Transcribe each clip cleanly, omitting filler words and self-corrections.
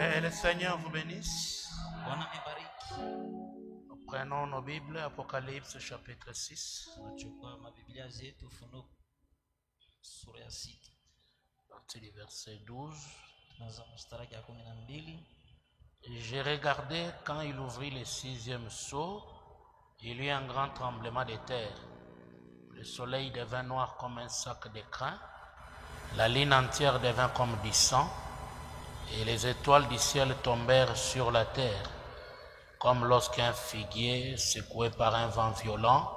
Que le Seigneur vous bénisse. Nous prenons nos Bibles, Apocalypse chapitre 6. Partie du verset 12. J'ai regardé quand il ouvrit le 6e sceau, il y eut un grand tremblement de terre. Le soleil devint noir comme un sac de crin, la ligne entière devint comme du sang, et les étoiles du ciel tombèrent sur la terre, comme lorsqu'un figuier, secoué par un vent violent,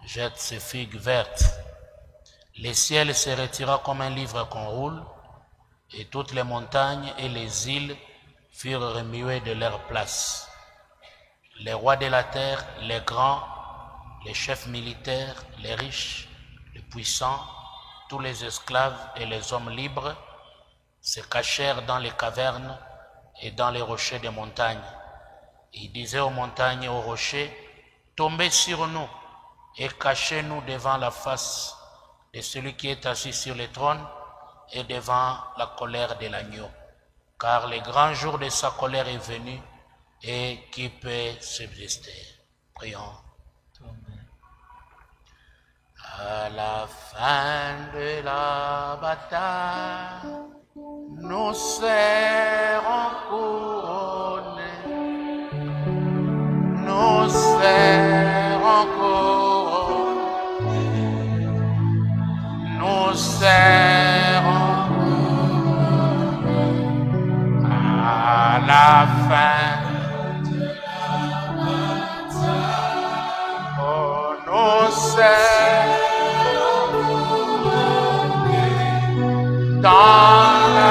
jette ses figues vertes. Le ciel se retira comme un livre qu'on roule, et toutes les montagnes et les îles furent remuées de leur place. Les rois de la terre, les grands, les chefs militaires, les riches, les puissants, tous les esclaves et les hommes libres se cachèrent dans les cavernes et dans les rochers des montagnes. Ils disaient aux montagnes et aux rochers, tombez sur nous et cachez-nous devant la face de celui qui est assis sur le trône et devant la colère de l'agneau. Car le grand jour de sa colère est venu, et qui peut subsister? Prions. À la fin de la bataille, nous serons couronnés. Nous serons couronnés. Nous serons à la fin de la bataille. Oh, nous serons dans la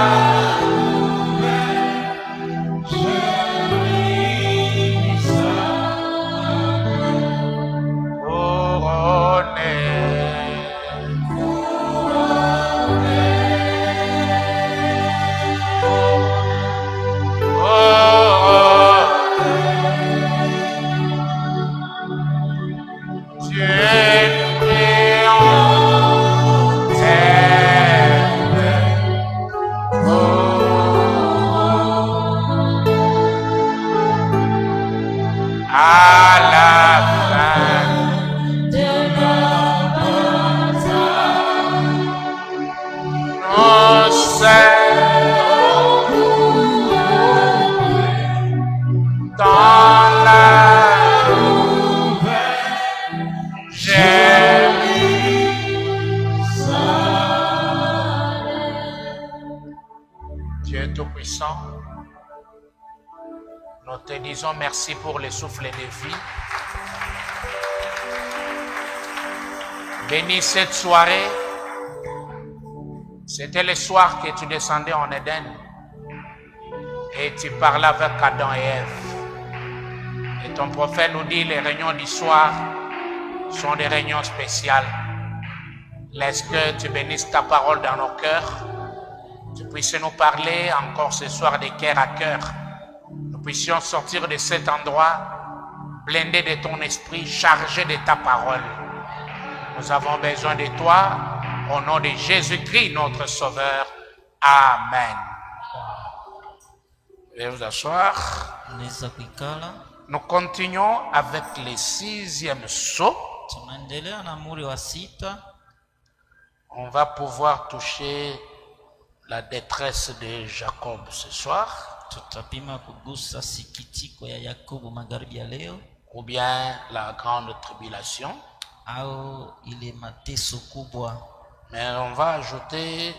merci pour le souffle de vie. Bénis cette soirée. C'était le soir que tu descendais en Éden et tu parlais avec Adam et Ève. Et ton prophète nous dit les réunions du soir sont des réunions spéciales. Laisse que tu bénisses ta parole dans nos cœurs. Tu puisses nous parler encore ce soir de cœur à cœur. Nous puissions sortir de cet endroit blindés de ton esprit, chargés de ta parole. Nous avons besoin de toi, au nom de Jésus-Christ, notre Sauveur. Amen. Veuillez vous asseoir. Nous continuons avec le 6e sceau. On va pouvoir toucher la détresse de Jacob ce soir. Ou bien la grande tribulation. Mais on va ajouter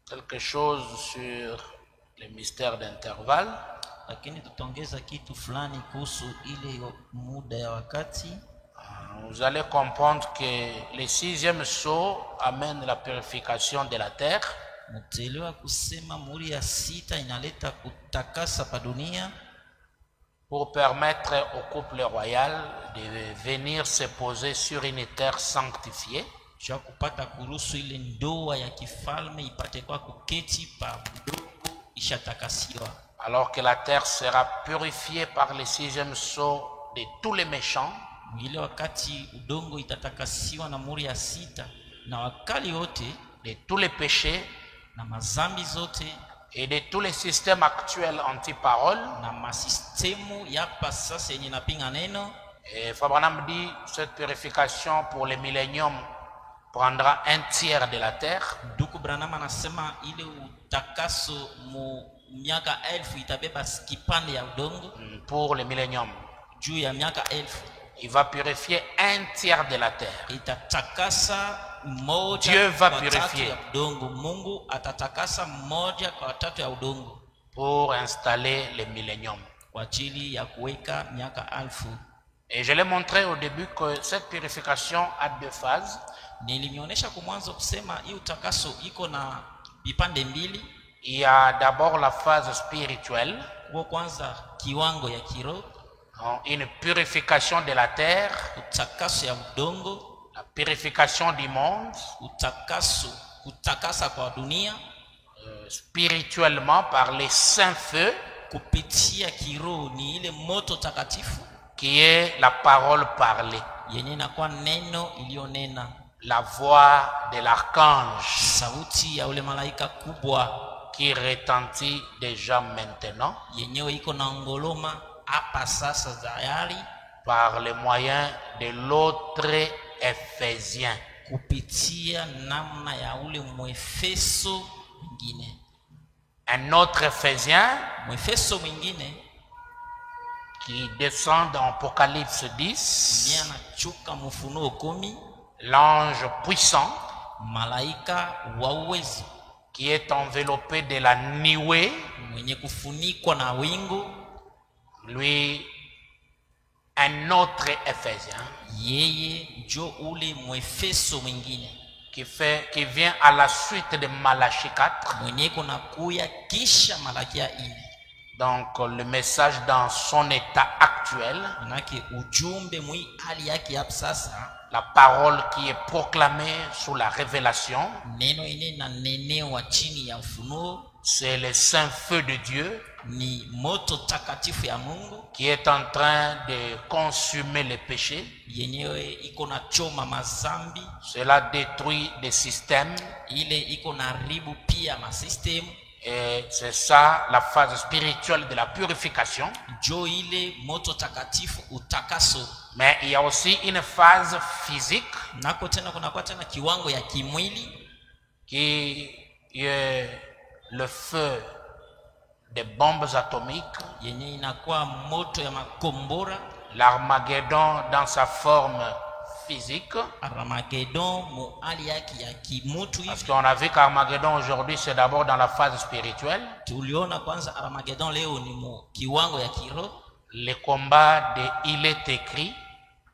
quelque chose sur le mystère d'intervalle. Vous allez comprendre que le 6e sceau amène la purification de la terre. Pour permettre au couple royal de venir se poser sur une terre sanctifiée. Alors que la terre sera purifiée par le 6e sceau de tous les méchants. De tous les péchés. et de tous les systèmes actuels anti-parole. na masistemu yapa sasa yenye napinga neno. Et Fabranam dit cette purification pour les milléniums prendra un tiers de la terre. Ndugu Branham anasema ile utakaso mu miaka 1000 itabeba kipande ya udongo. Pour les milléniums, Juu ya miaka 1000 il va purifier un tiers de la terre. itatakasa moja Dieu va kwa purifier. tatu ya udongo. Mungu atatakasa moja kwa tatu ya udongo Pour installer les milléniums. kwa ajili ya kuweka miaka 1000. Et je l'ai montré au début que cette purification a deux phases. Nilimionyesha kwa mwanzo kusema hii utakaso iko na vipande mbili. Il y a d'abord la phase spirituelle, Kwa kwanza kiwango ya kiroho, une purification de la terre, utakaso ya udongo, la purification du monde, kutakasa kwa dunia spirituellement par les saints feux, kupitia kiroho ni ile moto takatifu qui est la parole parlée, yenye inakuwa neno iliyonena, la voix de l'archange sauti ya ule malaika kubwa qui retentit déjà maintenant yenyewe iko na ngoloma hapa sasa tayari, par le moyen de l'autre Ephésien. kupitia namna ya ule Mwefeso mwingine. Un autre Ephésien Mwefeso mwingine qui descend dans Apocalypse 10, ndiye anachuka Mfunuo 10, l'ange puissant malaika wa uwezo qui est enveloppé de la nuée, mwenye kufunikwa na wingu, lui, un autre Ephésien yeye njo ule Mwefeso mwingine qui vient à la suite de Malachie 4. mwenye kuna kuya kisha Malakia 4. Donc le message dans son état actuel, Manake ujumbe mwi hali yake hapa sasa, la parole qui est proclamée sous la révélation, neno ine na nenewa chini ya ufunuo, c'est le saint feu de Dieu ni moto takatifu ya Mungu qui est en train de consumer les péchés. yenyewe iko na choma mazambi, Cela détruit des systèmes ile iko na ribu pia masystem. et c'est ça la phase spirituelle de la purification. Jo ile moto takatifu utakaso. Mais il y a aussi une phase physique Nako tena kuna kwa tena kiwango ya kimwili qui est le feu des bombes atomiques, yenye inakuwa moto ya makombora, l'Armageddon dans sa forme physique. Armageddon mu hali yake ya kimutu Parce hivi. qu'on a vu qu'Armageddon aujourd'hui c'est d'abord dans la phase spirituelle. Tuliona kwanza Armageddon leo ni mu kiwango ya kiroho. Le combat de il est écrit,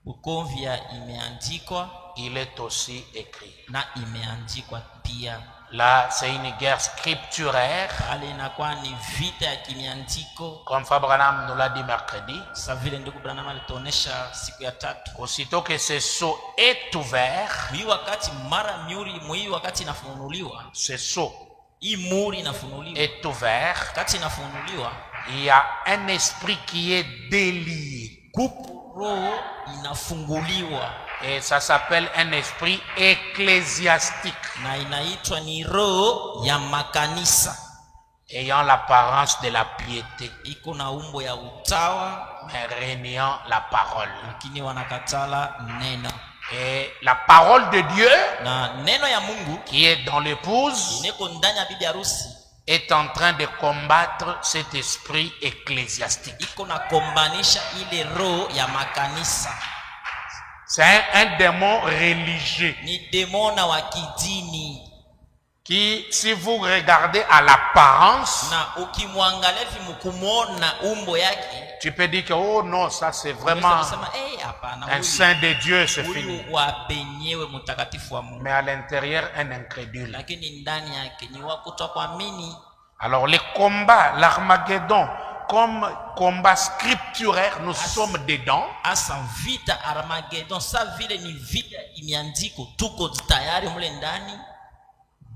Bukovya imeandikwa il est aussi écrit. na imeandikwa pia. Là c'est une guerre scripturaire, Pale inakuwa ni vita ya kimiandiko. comme Fabranam nous l'a dit mercredi. Sasa vile ndugu Branham alituonesha siku ya tatu, Aussitôt que ce sceau est ouvert, hii wakati mara muri hii wakati inafunuliwa, ce sceau hii muri inafunuliwa, est ouvert, wakati inafunuliwa il y a un esprit qui est délié. roho inafunguliwa Et ça s'appelle un esprit ecclésiastique, na inaitwa ni roho ya makanisa, ayant l'apparence de la piété, iko na umbo ya utawa, mais reniant la parole. lakini wanakatala neno. Et la parole de Dieu, Na neno ya Mungu qui est dans l'épouse, ineko ndani ya bibi harusi, est en train de combattre cet esprit ecclésiastique. iko na kombanisha ile roho ya makanisa. C'est un démon religieux Ni demona wa kidini, qui, si vous regardez à l'apparence, na ukimwangalia vimukumona umbo yake, tu peux dire que oh non, ça c'est vraiment unasema hapana, un saint de Dieu, c'est fini. huyu wa penyewe mtakatifu wa Mungu, Mais à l'intérieur, un incrédule. lakini ndani yake ni wa kutokuamini. Alors les combats, l'Armageddon, comme combat scripturaire, nous sommes dedans. Asa vita Armageddon, sa vile ni vita imeandiko, tuko tayari mule ndani.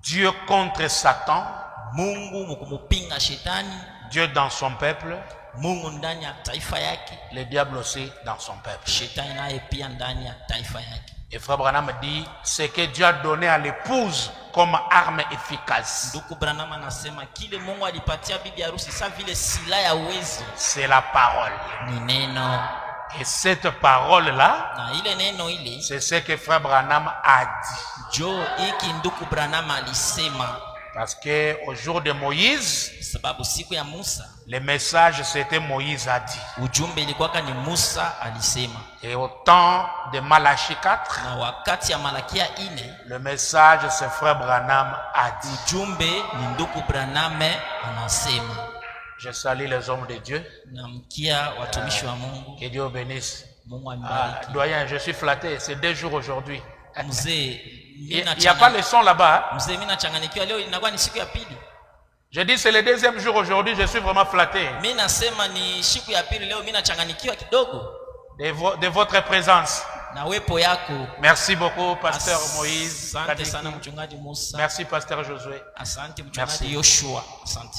Dieu contre Satan, Mungu mkumupinga shetani, Dieu dans son peuple, Mungu ndani ya taifa yake, le diable aussi dans son peuple. shetani naye pia ndani ya taifa yake. Et Frère Branham dit, ce que Dieu a donné à l'épouse comme arme efficace, Ndugu Branham anasema kile Mungu alipatia bibi harusi sa vile silaha ya uwezo c'est la parole. ni neno. Et cette parole-là, Na ile neno ile c'est ce que Frère Branham a dit. jo iki ndugu Branham alisema, Parce qu'au jour de Moïse, sababu siku ya Musa le message c'était Moïse a dit. ujumbe ilikuwa ni Musa alisema, Et au temps de Malachie 4, na wakati ya Malakia 4 le message c'est Frère Branham a dit. ujumbe ni ndugu Branham anasema. Je salue les hommes de Dieu. Namkia watumishi wa Mungu. Que Dieu bénisse. Mungu Ah, ambariki. doyen, je suis flatté. C'est 2 jours aujourd'hui. Mzee, Il n'y a pas le son là-bas. mzee mimi nachanganyikiwa leo inakuwa ni siku ya pili. Je dis c'est le 2e jour aujourd'hui. Je suis vraiment flatté Mimi nasema ni siku ya pili leo, mimi nachanganyikiwa kidogo de votre présence. na wepo yako. Merci beaucoup, Pasteur Moïse. Asante sana Kadiki. mchungaji Musa. Merci, Pasteur Josué. Asante Merci. mchungaji Yoshua. Asante.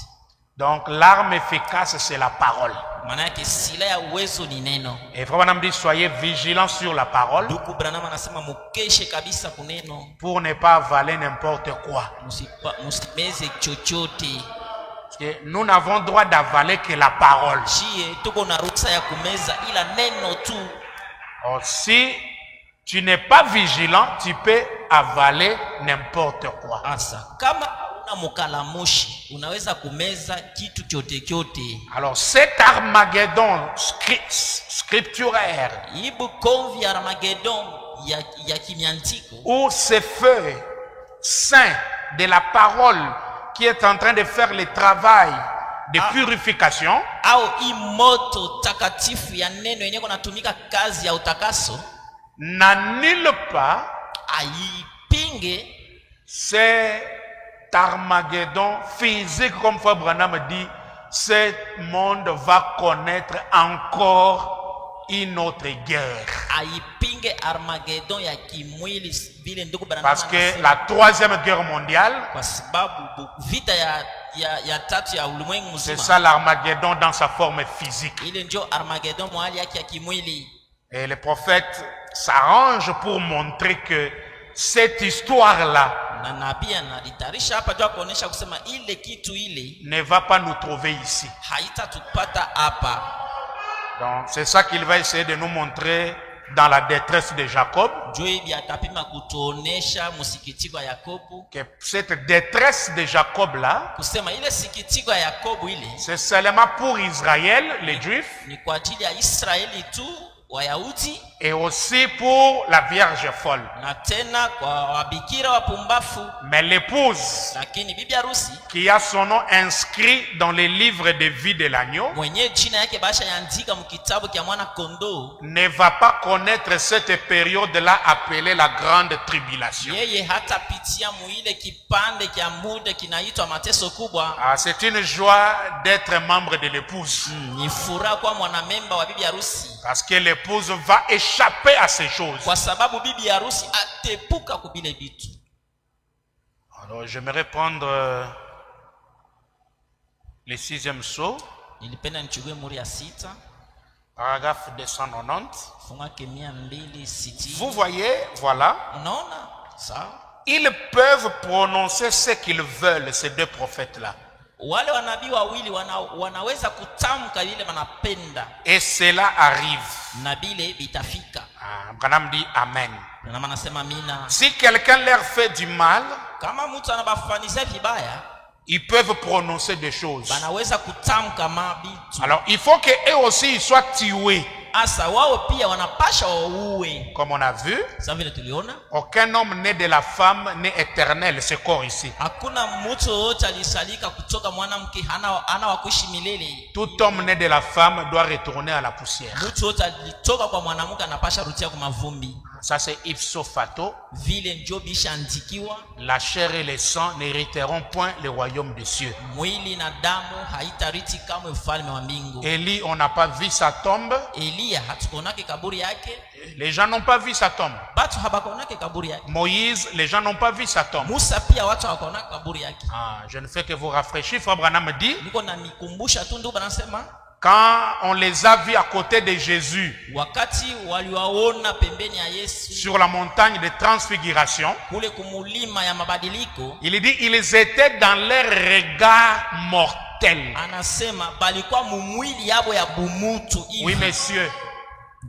Donc, l'arme efficace, c'est la parole. Maana yake silaha ya uwezo ni neno. Et Frère Branham dit, soyez vigilants sur la parole Ndugu Branham anasema mukeshe kabisa kuneno, pour ne pas avaler n'importe quoi. musimeze chochote. Parce que nous n'avons droit d'avaler que la parole. Shie tuko na ruhusa ya kumeza ila neno tu. Or, si tu n'es pas vigilant, tu peux avaler n'importe quoi. Asa kama una mukalamushi unaweza kumeza kitu chote chote. Alors, cet Armageddon scripturaire, Ibu konvi ya Armageddon ya kimiantiko, où ce feu saint de la parole qui est en train de faire le travail de purification, au imoto takatifu ya neno yenye kunatumika kazi ya utakaso, n'annule pas aipinge cet Armageddon physique, comme Frère Branham dit. Ce monde va connaître encore une autre guerre. aipinge Armageddon ya kimwili vile ndugu Branham Parce que anasema. la 3e guerre mondiale, Kwa sababu vita ya tatu ya ulimwengu c'est mzima, ça l'Armageddon dans sa forme physique. ile ndio Armageddon mahali yake ya kimwili. Et le prophète s'arrange pour montrer que cette histoire-là Na nabii analitarisha hapa jua kuonesha kusema ile kitu ile ne va pas nous trouver ici. haitatupata hapa. Donc c'est ça qu'il va essayer de nous montrer dans la détresse de Jacob. Ndio hivi atapima kutuonesha msikitiko ya Yakobo, Que cette détresse de Jacob-là, kusema ile sikitiko ya Yakobo ile c'est seulement pour Israël, les Juifs, ni kwa ajili ya Israeli tu, Wayahudi, et aussi pour la Vierge folle. na tena kwa wabikira wapumbafu. Mais l'épouse, Lakini bibi harusi qui a son nom inscrit dans les livres de vie de l'agneau, mwenye jina yake basha yaandika mkitabu kya mwana kondoo, ne va pas connaître cette période-là appelée la grande tribulation. yeye hatapitia muile kipande kya muda kinaitwa mateso kubwa. Ah, c'est une joie d'être membre de l'épouse. Ni furaha kwa mwanamemba wa bibi harusi, Parce que l'épouse va échapper à ces choses. kwa sababu bibi harusi atepuka kubile bitu. Alors, j'aimerais prendre le 6e sceau, Nilipenda nichukue muri ya 6 paragraphe 290. funga ke 260. Vous voyez, voilà, Unaona sawa, ils peuvent prononcer ce qu'ils veulent, ces 2 prophètes-là. wale wanabii wawili wanaweza kutamka lile wanapenda Et cela arrive. na bile bitafika. Ah, Branham dit Amen. Na maana nasema mina, Si quelqu'un leur fait du mal, kama mtu anabafanizia vibaya ils peuvent prononcer des choses. banaweza kutamka mabitu. Alors, il faut qu'eux aussi ils soient tués. Asa wao pia wanapasha wauwe. Comme on a vu, Sasa vile tuliona aucun homme né de la femme n'est éternel, ce corps ici. hakuna mtu yote alisalika kutoka mwanamke hana wa kuishi milele. Tout homme né de la femme doit retourner à la poussière. Mtu yote alitoka kwa mwanamke anapasha rudia kwa mavumbi. Ça c'est ipso facto. Vile ndio bisha andikiwa, La chair et le sang n'hériteront point le royaume des cieux. mwili na damu haitariti kama ufalme wa mbingu. Élie, on n'a pas vu sa tombe. Elia hatukonake kaburi yake, Les gens n'ont pas vu sa tombe. batu habakonake kaburi yake. Moïse, les gens n'ont pas vu sa tombe. Musa pia watu hawakonake kaburi yake. Ah, je ne fais que vous rafraîchir. Frère Branham dit, Niko na nikumbusha tu ndio banasema quand on les a vus à côté de Jésus wakati waliwaona pembeni ya Yesu sur la montagne de transfiguration, kule kumulima ya mabadiliko, il dit ils étaient dans leur regard mortel. anasema balikuwa mumwili yabo ya bumutu hivi. Oui, messieurs.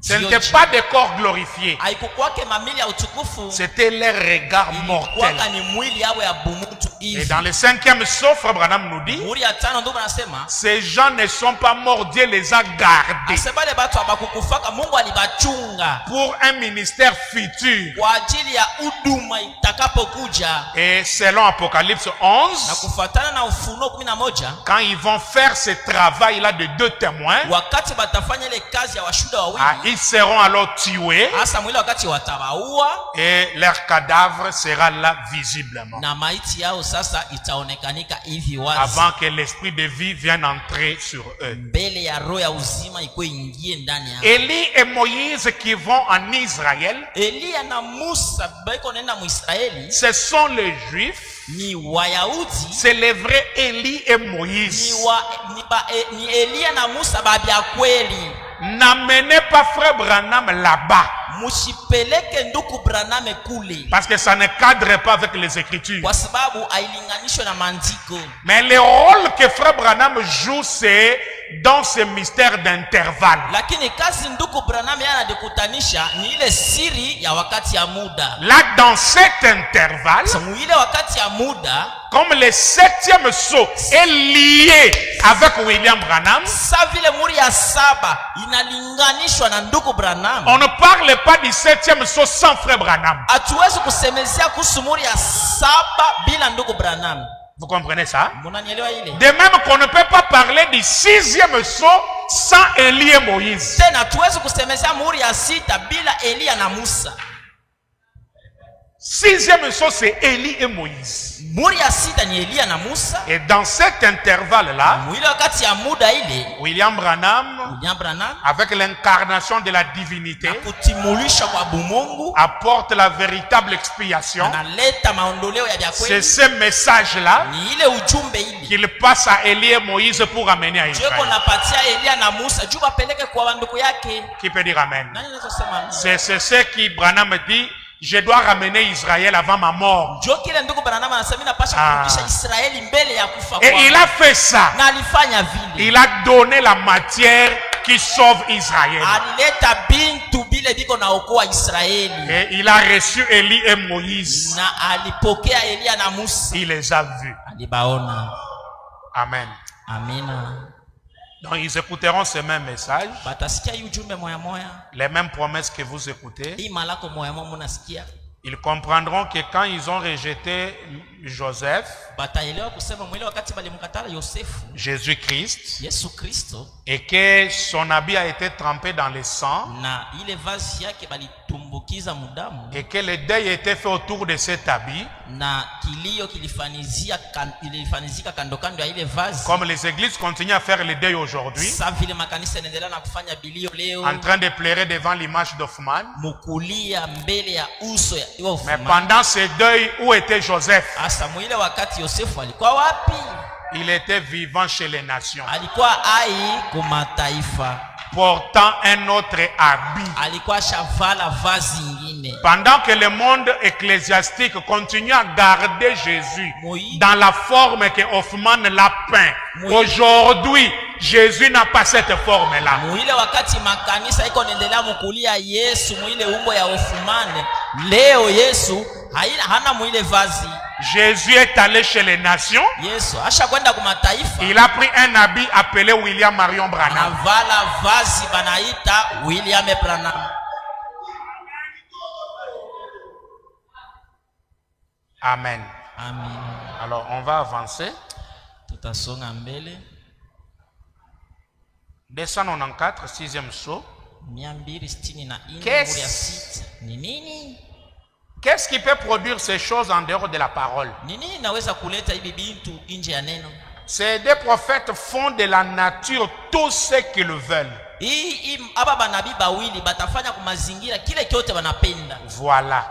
Ce n'était pas des corps glorifiés. haikukwake mamili ya utukufu, C'était leur regard mortel. ilikuwa ni mwili yabo ya bumutu Et hivi. dans le 5e saut, Frère Branham nous dit, Muri ya 5 ndio anasema ces gens ne sont pas morts, Dieu les a gardés asebale batu abakukufaka, Mungu alibachunga pour un ministère futur. kwa ajili ya huduma itakapokuja. Et selon Apocalypse Na 11, kufuatana na Ufunuo 11, quand ils vont faire ce travail-là de 2 témoins, wakati batafanya ile kazi ya washuhuda wawili, ils seront alors tués hasa mwile wakati watawaua et leur cadavre sera là visiblement na maiti yao sasa itaonekanika hivi wazi, avant que l'esprit de vie vienne entrer sur eux. mbele ya roho ya uzima iko ingie ndani yao. Élie et Moïse qui vont en Israël, Eliya na Musa baiko nenda Muisraeli, ce sont les Juifs, ni Wayahudi, c'est les vrais Élie et Moïse. ni Eliya na Musa babya kweli. N'amenez pas Frère Branham là-bas, Musipeleke nduku Branham kule, parce que ça ne cadre pas avec les Écritures. kwa sababu hailinganishwe na maandiko. Mais le rôle que Frère Branham joue, c'est dans ce mystère d'intervalle. Lakini kazi nduku Branham anadikutanisha ni ile siri ya wakati ya muda. Là, dans cet intervalle, Ile wakati ya muda, comme le 7e saut est lié avec William Branham, sa vile muri ya 7 inalinganishwa na nduku Branham, on ne parle pas du 7e saut sans Frère Branham. hatuwezi kusemezea kuhusu muri ya 7 bila nduku Branham. Vous comprenez ça? Munanielewa ile? De même qu'on ne peut pas parler du 6e saut sans Élie et Moïse. Tena hatuwezi kusemezea muri ya 6 bila Eliya na Musa. 6e saut, c'est Élie et Moïse. Muri ya 6 ni Eliya na Musa. Et dans cet intervalle-là, Mwile wakati ya muda ile, William Branham, William Branham avec l'incarnation de la divinité, kutimulisha kwa bumungu, apporte la véritable expiation. analeta maondoleo ya vya C'est kweli. ce message-là Ni ile ujumbe ile qu'il passe à Élie et Moïse pour amener à Jeko Israël. napatia Eliya na Musa juu bapeleke kwa wanduku yake. Qui peut dire Amen? Nani anaweza sema amen? C'est ce qui Branham dit, je dois ramener Israël avant ma mort. Jo kile ndugu Branham anasema mimi napasha kurudisha Israeli mbele ya kufa Et kwao. il a fait ça. Na alifanya vile. Il a donné la matière qui sauve Israël. Alileta bintu bile biko naokoa Israeli. Et il a reçu Élie et Moïse. Na alipokea Eliya na Musa. Il les a vus. Alibaona. Amen. Amina. Donc ils écouteront ce même message, Batasikia hii ujumbe moya moya. les mêmes promesses que vous écoutez. Hii malako moya moya munasikia. Ils comprendront que quand ils ont rejeté Joseph, Bataelewa kusema mwile wakati balimkatala Yosefu, Jésus-Christ, Yesu Kristo, et que son habit a été trempé dans le sang, na ile vazi yake balitumbukiza mudamu, et que le deuil était fait autour de cet habit, na kilio kilifanizika kando kando ya ile vazi. comme les églises continuent à faire le deuil aujourd'hui, Sa vile makanisa yanaendelea na kufanya bilio leo, en train de pleurer devant l'image d'Hoffmann. mukulia mbele ya uso ya Mais Hoffman. pendant ce deuil, où était Joseph? Asa mwile wakati Yosefu alikuwa wapi? Il était vivant chez les nations, Alikuwa hai kwa mataifa, portant un autre habit. alikuwa shavala vazi ingine. Pendant que le monde ecclésiastique continue à garder Jésus dans la forme que Hoffmann l'a peint, aujourd'hui, Jésus n'a pas cette forme-là. Mwile wakati makanisa iko nendelea mukulia Yesu mwile umbo ya Hoffman, leo Yesu hana mwile vazi. Jésus est allé chez les nations. Yesu asha kwenda kwa mataifa. Il a pris un habit appelé William Marion Branham. Anavala vazi banaita William Branham. Amen. Amen. Alors, on va avancer. Tutasonga mbele. 294, 6e saut. 264 Qu'est-ce- muri ya 6. Ni nini? Qu'est-ce qui peut produire ces choses en dehors de la parole? Ni nini naweza kuleta hivi bintu nje ya neno? Ces deux prophètes font de la nature tout ce qu'ils veulent. Hii aba banabii bawili batafanya kwa mazingira kile kyote wanapenda. Voilà.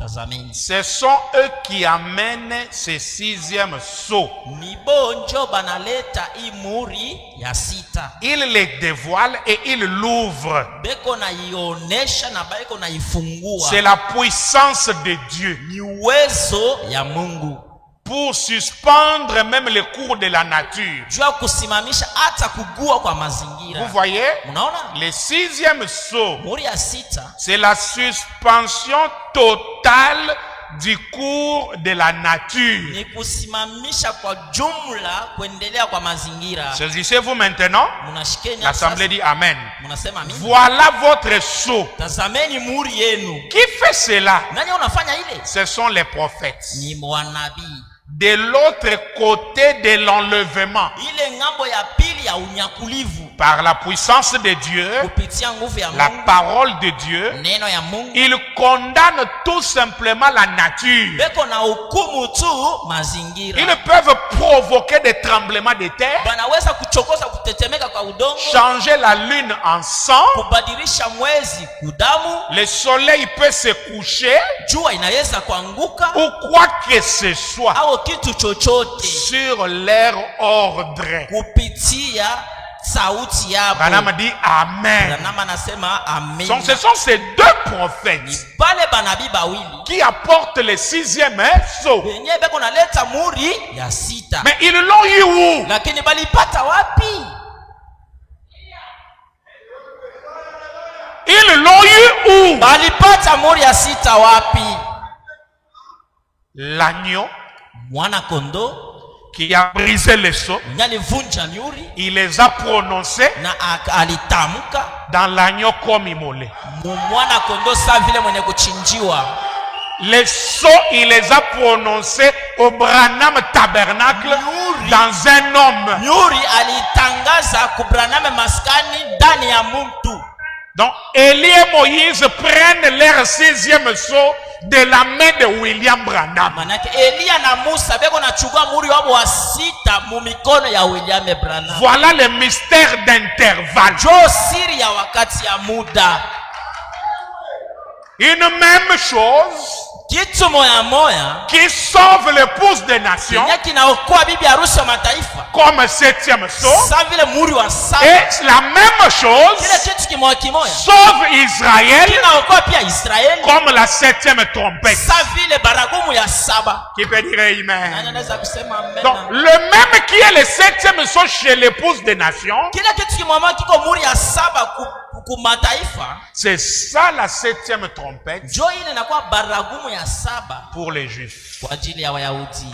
tazameni. Ce sont eux qui amènent ce 6e sceau. Nibo njo banaleta imuri ya sita. Ils les dévoilent et ils l'ouvrent. Beko na ionesha na beko na ifungua. C'est la puissance de Dieu. Ni uwezo ya Mungu. Pour suspendre même les cours de la nature. Jua kusimamisha hata kugua kwa mazingira. Vous voyez? Munaona? Le 6e sceau. Muri ya sita. C'est la suspension totale du cours de la nature. Ni kusimamisha kwa jumla kuendelea kwa mazingira. Saisissez-vous maintenant? Munashikeni. L'assemblée dit Amen. Munasema amen. Voilà votre sceau. Tazameni muri yenu. Qui fait cela? Nani unafanya ile? Ce sont les prophètes. Ni wanabii. De l'autre côté de l'enlèvement, Ile ngambo ya pili ya unyakulivu. par la puissance de Dieu, Kupitia nguvu ya la Mungu. parole de Dieu, Neno ya Mungu. il condamne tout simplement la nature. Beko na hukumu tu mazingira. Ils peuvent provoquer des tremblements de terre, Banaweza kuchokoza kutetemeka kwa udongo. changer la lune en sang, Kubadilisha mwezi kudamu. le soleil peut se coucher, Jua inaweza kuanguka. ou quoi que ce soit, Au kitu chochote. sur leur ordre. Kupitia sauti yabo. Branham dit Amen. Branham anasema amen. Ce sont ces deux prophètes Pale banabii bawili. qui apportent le 6e sceau. Yenyewe beko naleta muri ya sita. Mais ils l'ont eu où? Lakini balipata wapi? Ils l'ont eu où? Balipata muri ya sita wapi? L'agneau Mwana kondo qui a brisé le sceau, nyalivunja miuri il les a prononcés na alitamka dans l'agneau comme immolé. mwana kondo sa vile mwenye kuchinjiwa. Les sceaux, il les a prononcés au Branham Tabernacle dans un homme. Miuri alitangaza kubraname maskani ndani ya mtu. Donc, Élie et Moïse prennent leur 6e sceau de la main de William Branham. Manake Elia na Musa beko nachukua muri wabo wa sita mu mikono ya William Branham. Voilà le mystère d'intervalle. Jo siri ya wakati ya muda. Une même chose Kitu moya qui sauve l'épouse des nations Kenya kinaokoa bibi harusi wa mataifa. comme 7e sceau. Sa vile muri wa saba. Et la même chose Kile kitu kimoya sauve Israël kinaokoa pia Israeli comme la 7e trompette. sa vile baragumu ya saba. Qui peut dire Nani Amen? anaweza kusema amen? Donc, le même qui est le 7e sceau chez l'épouse des nations, Kile kitu kimoya kiko muri ya saba ku mataifa. c'est ça la 7e trompette Jo ile inakuwa baragumu ya saba pour les Juifs. kwa ajili ya Wayahudi.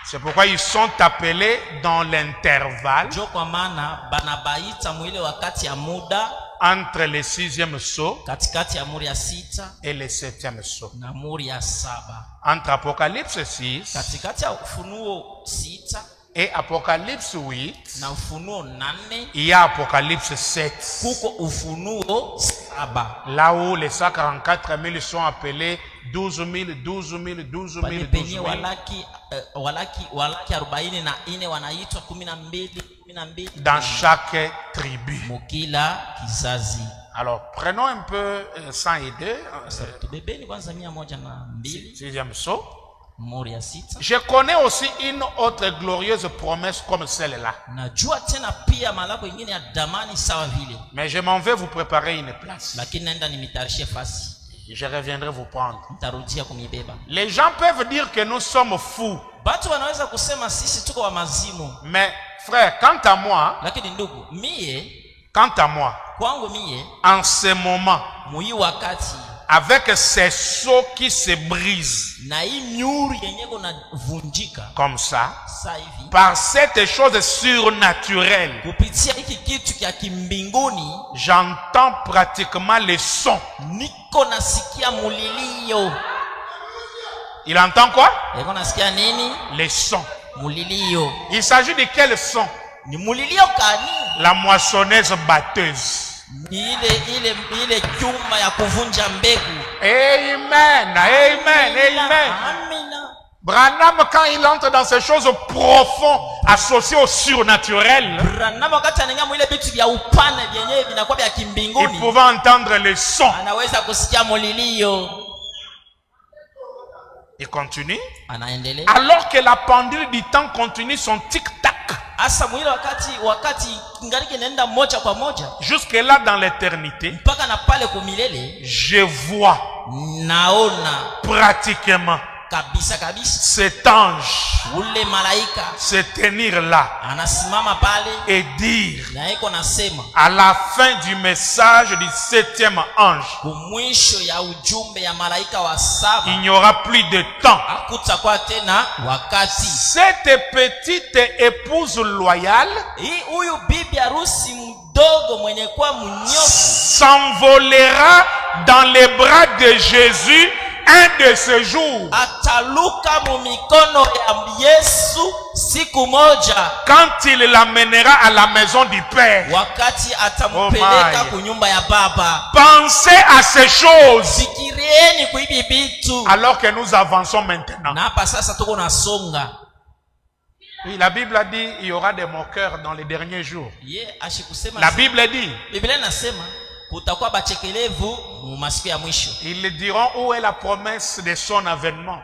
C'est pourquoi ils sont appelés dans l'intervalle Jo kwa maana banabaita mwile wakati ya muda entre le 6e sceau katikati ya muri ya sita et le 7e sceau. na muri ya saba. Entre Apocalypse 6 Katikati ya Ufunuo sita et Apocalypse 8, na Ufunuo 8 il y a Apocalypse 7. kuko Ufunuo saba. Là où les 144 000 sont appelés 12 000, 12 000, 12 000, Pale 12 penye 000. walaki 44 wanaitwa 12 Dans chaque tribu. mukila kizazi. Alors, prenons un peu 102, Tubebeni kwanza 102 6e sceau. muri ya sita. Je connais aussi une autre glorieuse promesse comme celle-là. Najua tena pia malako ingine ya damani sawa vile. Mais je m'en vais vous préparer une place. Lakini naenda nimitarishe fasi. Je reviendrai vous prendre. Nitarudia kumibeba. Les gens peuvent dire que nous sommes fous. Batu wanaweza kusema sisi tuko wa mazimu. Mais frère, quant à moi, Lakini ndugu, kwangu mie, en ce moment, mui wakati avec ces sceaux qui se brisent na hii nyuri yenye kuna vunjika comme ça, sasa hivi par cette chose surnaturelle, kupitia hiki kitu kya kimbinguni, j'entends pratiquement les sons. niko nasikia mulilio. Il entend quoi? Niko nasikia nini? Les sons. Mulilio. Il s'agit de quel son? Ni mulilio kani? La moissonneuse batteuse. Ni ile chuma ya kuvunja mbegu. Amen, amen, amen. Amina. Branham, quand il entre dans ces choses profondes associées au surnaturel, Branham wakati anaingia mwile vitu vya upana vyenyewe vinakuwa vya il kimbinguni, pouvait entendre les sons. anaweza kusikia mulilio. Il continue. anaendelea. Alors que la pendule du temps continue son tic-tac. Asa mwile wakati kingaliki nenda moja kwa moja. Jusque là dans l'éternité. Mpaka na pale kumilele. Je vois. Naona. Pratiquement. Kabisa. Cet ange. Ule malaika. Se tenir là. Anasimama pale. Et dire. Na eko nasema. À la fin du message du 7e ange. Kumwisho ya ujumbe ya malaika wa 7. Il n'y aura plus de temps. Hakutakuwa tena wakati. Cette petite épouse loyale. Huyu bibi harusi mdogo mwenye kuwa mnyofu. S'envolera dans les bras de Jésus un de ces jours. Ataluka mu mikono ya Yesu siku moja. Quand il l'amènera à la maison du Père. Wakati atampeleka kunyumba ya Baba. Pensez à ces choses. Fikirieni kuibi bitu. Alors que nous avançons maintenant. Na hapa sasa tuko nasonga. Oui, la Bible a dit il y aura des moqueurs dans les derniers jours. La Bible dit. Biblia nasema kutakuwa bachekelevu mu masiku ya mwisho. Ils diront où est la promesse de son avènement.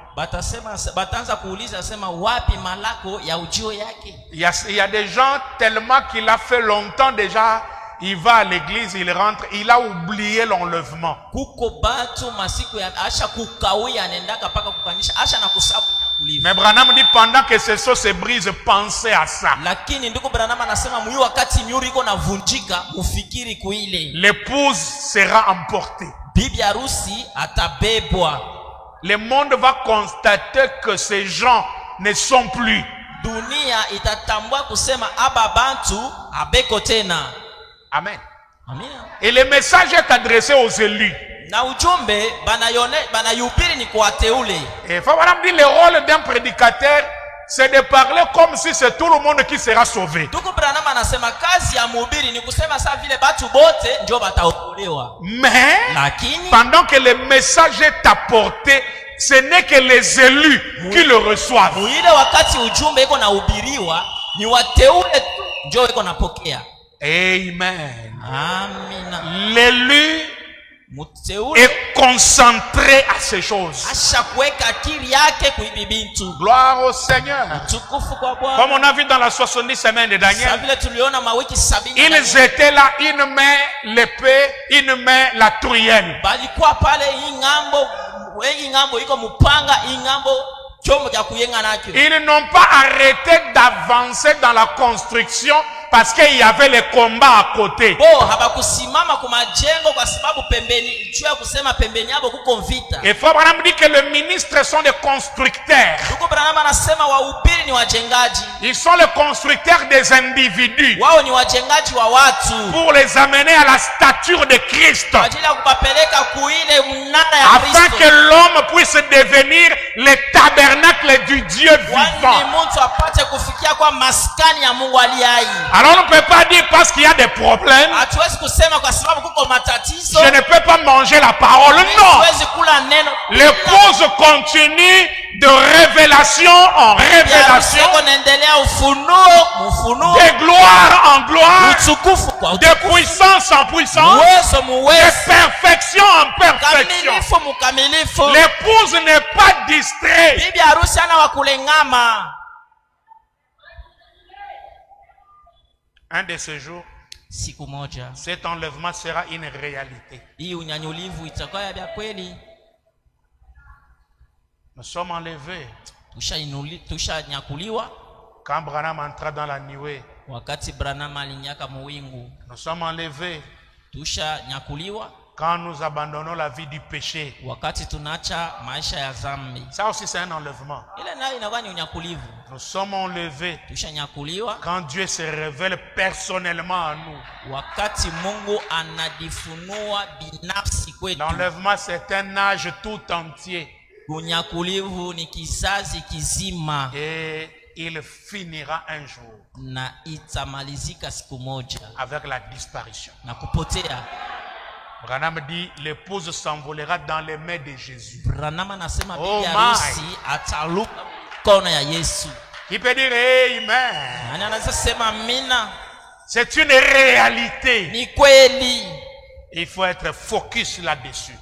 Bataanza kuuliza sema wapi malako ya ujio yake. Il y a des gens tellement qu'il a fait longtemps déjà, il va à l'église, il rentre, il a oublié l'enlèvement. Kuko batu masiku ya asha kukawia nendaka paka kukanisha asha na kusabu. Mais Branham dit pendant que ces choses se brisent, pensez à ça. Lakini ndugu Branham anasema mwi wakati miuri iko navunjika ufikiri kuile. L'épouse sera emportée. Bibi harusi atabebwa. Le monde va constater que ces gens ne sont plus. Dunia itatambua kusema aba bantu abeko tena. Amen. Amina. Et le message est adressé aux élus. Na ujumbe banayubiri ni kwa wateule. Et faut vraiment dire le rôle d'un prédicateur, c'est de parler comme si c'est tout le monde qui sera sauvé. Ndugu Branham anasema kazi ya mhubiri ni kusema saa vile batu bote ndio bataokolewa. Mais lakini pendant que le message est apporté, ce n'est que les élus qui le reçoivent. Ile wakati ujumbe iko nahubiriwa ni wateule tu ndio iko napokea. Amen. Amina. L'élu est concentré à ces choses. Gloire au Seigneur. Comme on a vu dans la 70 semaines de Daniel, ils étaient là, une main l'épée, une main la truelle. Ils n'ont pas arrêté d'avancer dans la construction parce qu'il y avait les combats à côté. Et Abraham dit que les ministres sont des constructeurs. Ils sont les constructeurs des individus pour les amener à la stature de Christ, afin que l'homme puisse devenir le tabernacle du Dieu vivant. Alors on ne peut pas dire parce qu'il y a des problèmes, je ne peux pas manger la parole. Non. L'épouse continue de révélation en révélation, de gloire en gloire, de puissance en puissance, de perfection en perfection. L'épouse n'est pas distraite. Un de ces jours, cet enlèvement sera une réalité. Nous sommes enlevés. Quand Branham entra dans la nuée, nous sommes enlevés. Quand nous abandonnons la vie du péché, ça aussi c'est un enlèvement. Nous sommes enlevés quand Dieu se révèle personnellement à nous. L'enlèvement c'est un âge tout entier. Et il finira un jour avec la disparition. Branham dit l'épouse s'envolera dans les mains de Jésus. Oh my. Il peut dire Amen. C'est une réalité. Il faut être focus là-dessus.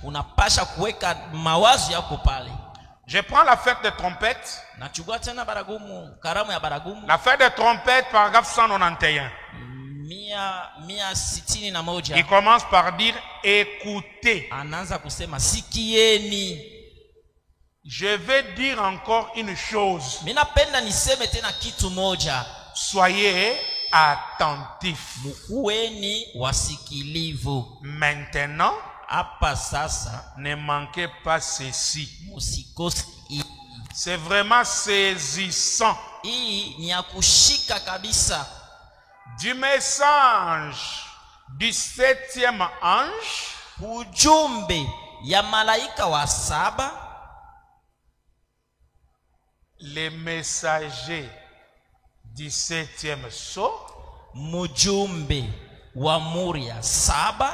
Je prends la fête de trompette. nachukua tena baragumu, karamu ya baragumu. La fête de trompette, paragraphe 191. Mia sitini na moja. Il commence par dire écoutez. Anaanza kusema sikieni. Je vais dire encore une chose. Minapenda niseme tena kitu moja. Soyez attentifs. Mukueni wasikilivu. Maintenant, hapa sasa, ne manquez pas ceci. Musikose. C'est vraiment saisissant. Hii ni ya kushika kabisa. Du message du 7e ange, ujumbe ya malaika wa 7, les messagers du 7e sceau, mjumbe wa muri ya 7.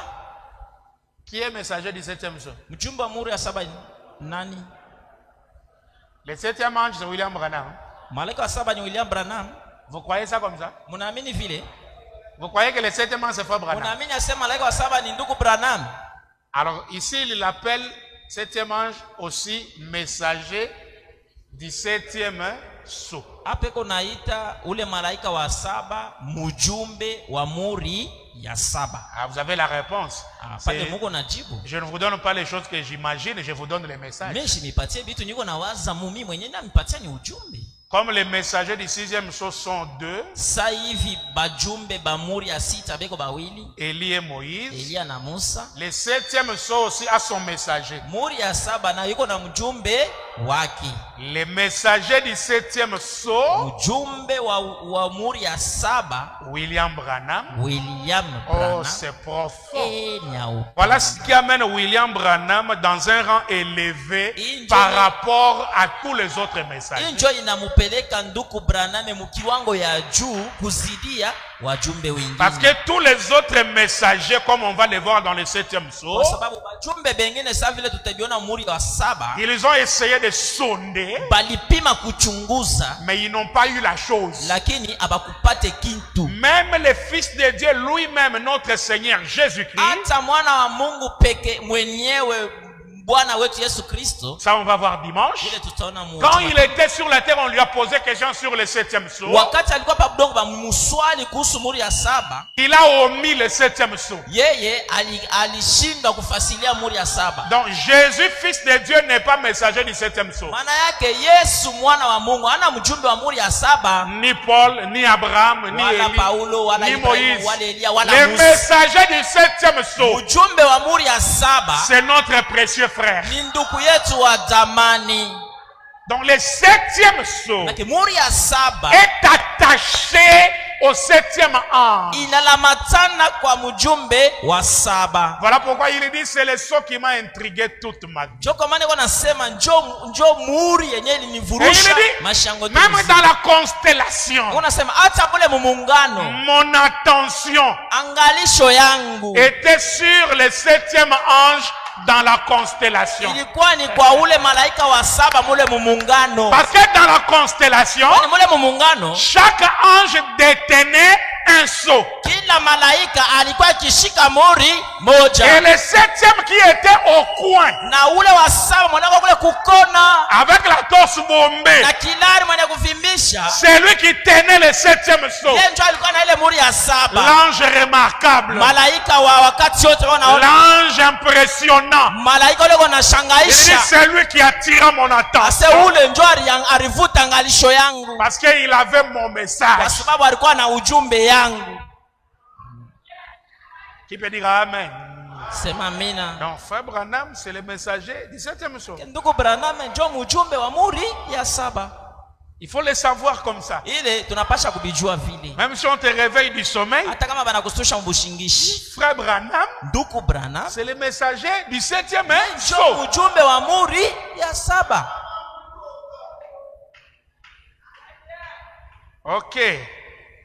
Qui est messager du 7e sceau? Mjumbe wa muri ya 7 nani? Le 7e ange, c'est William Branham. Malaika wa 7 ni William Branham. Vous croyez ça comme ça? Munaamini vile? Vous croyez que le 7e ange c'est Frère Branham? Munaamini asema malaika wa 7 ni ndugu Branham? Alors ici il appelle 7e ange aussi messager du 7e sceau. Apeko naita ule malaika wa 7 mjumbe wa muri ya 7. Ah, vous avez la réponse. Pale muko najibu. Je ne vous donne pas les choses que j'imagine, je vous donne les messages. Meshi nipatie vitu niko nawaza mumi mwenyewe na nipatia ni ujumbe. Comme les messagers du 6e sceau sont 2, sa hivi bajumbe ba muri ya 6 beko bawili, Élie et Moïse. Elia na Musa. Le 7e sceau aussi a son messager. Muri ya 7 na yuko na mjumbe wake. Les messagers du 7e sceau, mjumbe wa muri ya 7, William Branham. William Branham. Oh, c'est profond. Voilà ce qui amène William Branham dans un rang élevé par rapport à tous les autres messagers. Injo inamupeleka nduku Branham mukiwango ya juu kuzidia wajumbe wengine. Parce que tous les autres messagers, comme on va les voir dans le 7e sceau, kwa sababu wajumbe bengine sawa vile tutabiona muri wa 7, ils ont essayé de sonder, balipima kuchunguza, mais ils n'ont pas eu la chose. Lakini abakupate kintu. Même le Fils de Dieu lui-même, notre Seigneur Jésus-Christ, hata mwana wa Mungu peke mwenyewe Bwana wetu Yesu Kristo, ça on va voir dimanche. Quand il était sur la terre, on lui a posé question sur le 7e sceau. Wakati alikuwa pa budongo bamuswali kuhusu muri ya 7, il a omis le 7e sceau. Yeye alishindwa kufasilia muri ya 7. Donc Jésus fils de Dieu n'est pas messager du 7e sceau. Maana yake Yesu mwana wa Mungu hana mjumbe wa muri ya 7. Ni Paul, ni Abraham, ni wala Élie, Paulo, wala ni Ibrahim, Moïse. wala Elia, wala Les Musa. messagers du 7e sceau, Mjumbe wa muri ya 7 c'est notre précieux frère. ni ndugu yetu wa zamani. Donc le 7e sceau muri ya 7 est attaché au 7e ange. inalamatana kwa mjumbe wa 7. Voilà pourquoi il dit c'est le sceau qui m'a intrigué toute ma vie. Joko maana kwa nasema njoo muri yenyewe ilinivurusha mashango tu. Même dans la constellation, Unasema hata pale muungano, mon attention angalisho yangu était sur le 7e ange dans la constellation. ilikuwa ni kwa ule malaika wa 7 mule muungano. Parce que dans la constellation, Mule muungano chaque ange détenait un sceau. kila malaika alikuwa akishika mori moja. Et le 7e qui était au coin, Na ule wa 7 mwanako kule kukona avec la torse bombée, na kilari mwenye kuvimbisha, c'est lui qui tenait le 7e sceau. yeye ndio alikuwa na ile muri ya 7. L'ange remarquable, Malaika wa wakati wote wanaona, l'ange impressionnant. malaika ule Il dit wanashangaisha. c'est lui qui attira mon Ase attention. ule ndio alivuta angalisho yangu Parce qu'il avait mon kwa message. sababu alikuwa na ujumbe yangu. Qui peut dire Amen? Sema amina. Donc Frère Branham, c'est le messager du 7e sceau. Ndugu Branham ndio mjumbe wa muri ya 7. Il faut le savoir comme ça. Ile tunapasha kubijua vile. Même si on te réveille du sommeil, Hata kama banakustusha mbushingishi, Frère Branham, ndugu Branham c'est le messager du 7e ndio sceau. mjumbe wa muri ya 7. Ok.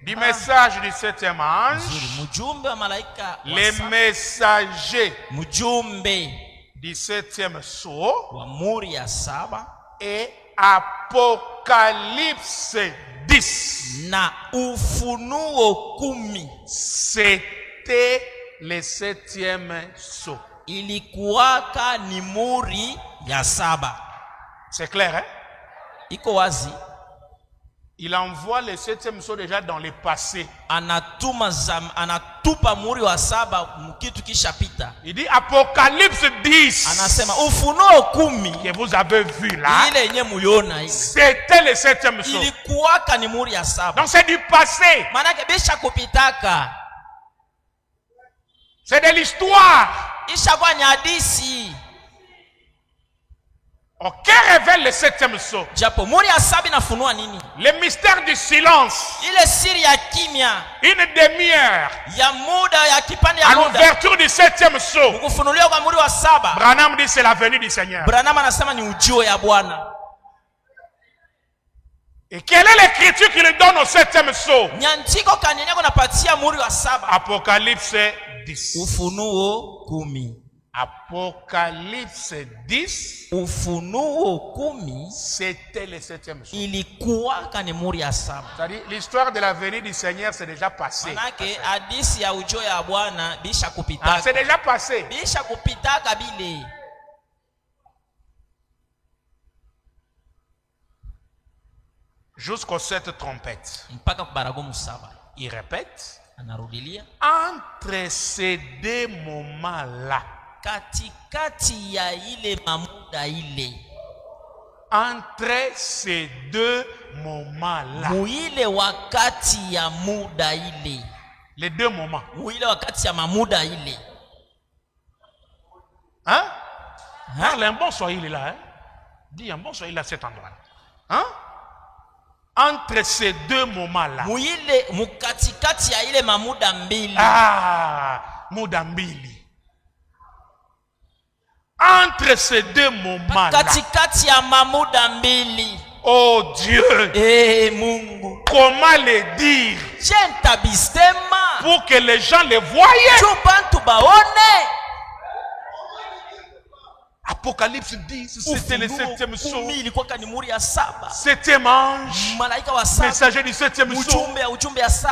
Du message du 7e ange, Mjumbe wa malaika les messagers mjumbe du 7e sceau wa muri ya 7 et Apocalypse 10. na Ufunuo 10 C'était le 7e sceau. ilikuwaka ni muri ya 7. C'est clair, hein? Iko wazi. Il envoie le 7e sceau déjà dans le passé. Anatupa muri wa saba mkitu kishapita. Il dit Apocalypse 10. Anasema Ufunuo 10 que vous avez vu là. Ile yenye muliona ile. C'était le 7e sceau. Ilikuwaka ni muri ya saba. Donc c'est du passé. Manake bisha kupitaka. C'est de l'histoire. Ishakuwa ni hadithi. Ok, révèle le 7e sceau. Japo muri ya saba inafunua nini? Le mystère du silence. Ile siri ya kimya. Une demi-heure. Ya muda ya kipande ya muda. À l'ouverture du 7e sceau. Kufunuliwa kwa muri wa saba. Branham dit c'est la venue du Seigneur. Branham anasema ni ujio ya Bwana. Et quelle est l'écriture qu'il donne au 7e sceau? Nyandiko kanyenye kunapatia muri wa saba. Apocalypse 10. Ufunuo 10. Apocalypse 10. Ufunuo 10. C'était le 7e sceau. Ilikuwaka ni muri ya saba. C'est-à-dire l'histoire de la venue du Seigneur c'est déjà passé. Manake hadithi ya ujio ya Bwana bisha kupitaka. Ah, c'est déjà passé. Bisha kupitaka bile. Jusqu'aux 7 trompettes. Mpaka baragumu saba. Il répète. Anarudilia. Entre ces deux moments-là. Katikati ya ile mamuda ile. Entre ces deux moments-là. Muile wakati ya muda ile. Les deux moments. Muile wakati ya mamuda ile. Hein? Parle un bon soyez là. Hein? Dis un bon soyez là à cet endroit. Hein? Entre ces deux moments-là. Muile mukatikati ya ile mamuda mbili. Ah, muda mbili. Entre ces deux moments-là. Katikati ya mamuda mbili. Oh Dieu. Mungu. Comment le dire? Pour que les gens le voient. Apocalypse 10, c'était le 7e sceau. 7e ange, messager du 7e sceau.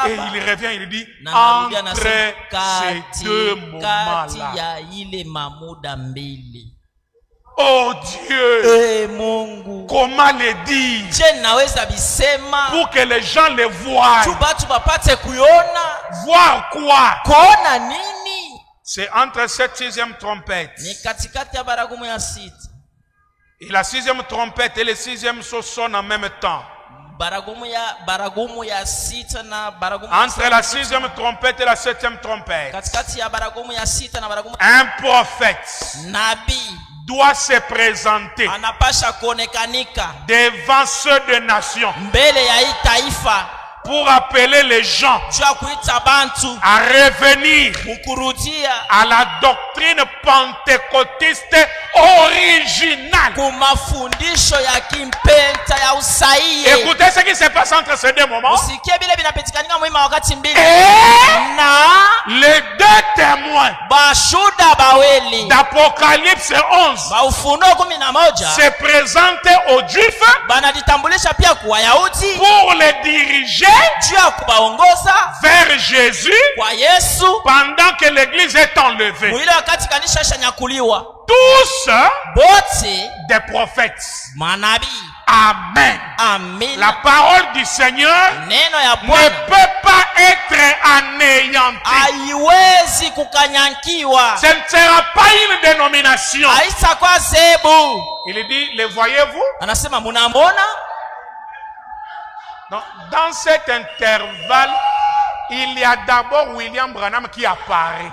Et il revient, il dit, entre ces deux moments-là. Oh Dieu, comment le dire? Pour que les gens le voient. Voir quoi? C'est entre cette 6e trompette. Et la 6e trompette et le 6e sceau sonnent en même temps. Entre la 6e trompette et la 7e trompette, un prophète doit se présenter devant ceux des nations pour appeler les gens à revenir à la doctrine pentecôtiste originale. Écoutez ce qui se passe entre ces deux moments. Et les deux témoins d'Apocalypse 11 se présentent aux Juifs pour les diriger vers Jésus pendant que l'église est enlevée. Tous des prophètes. Amen. La parole du Seigneur ne peut pas être anéantie. Ce ne sera pas une dénomination. Il dit, les voyez-vous? Donc, dans cet intervalle, il y a d'abord William Branham qui apparaît.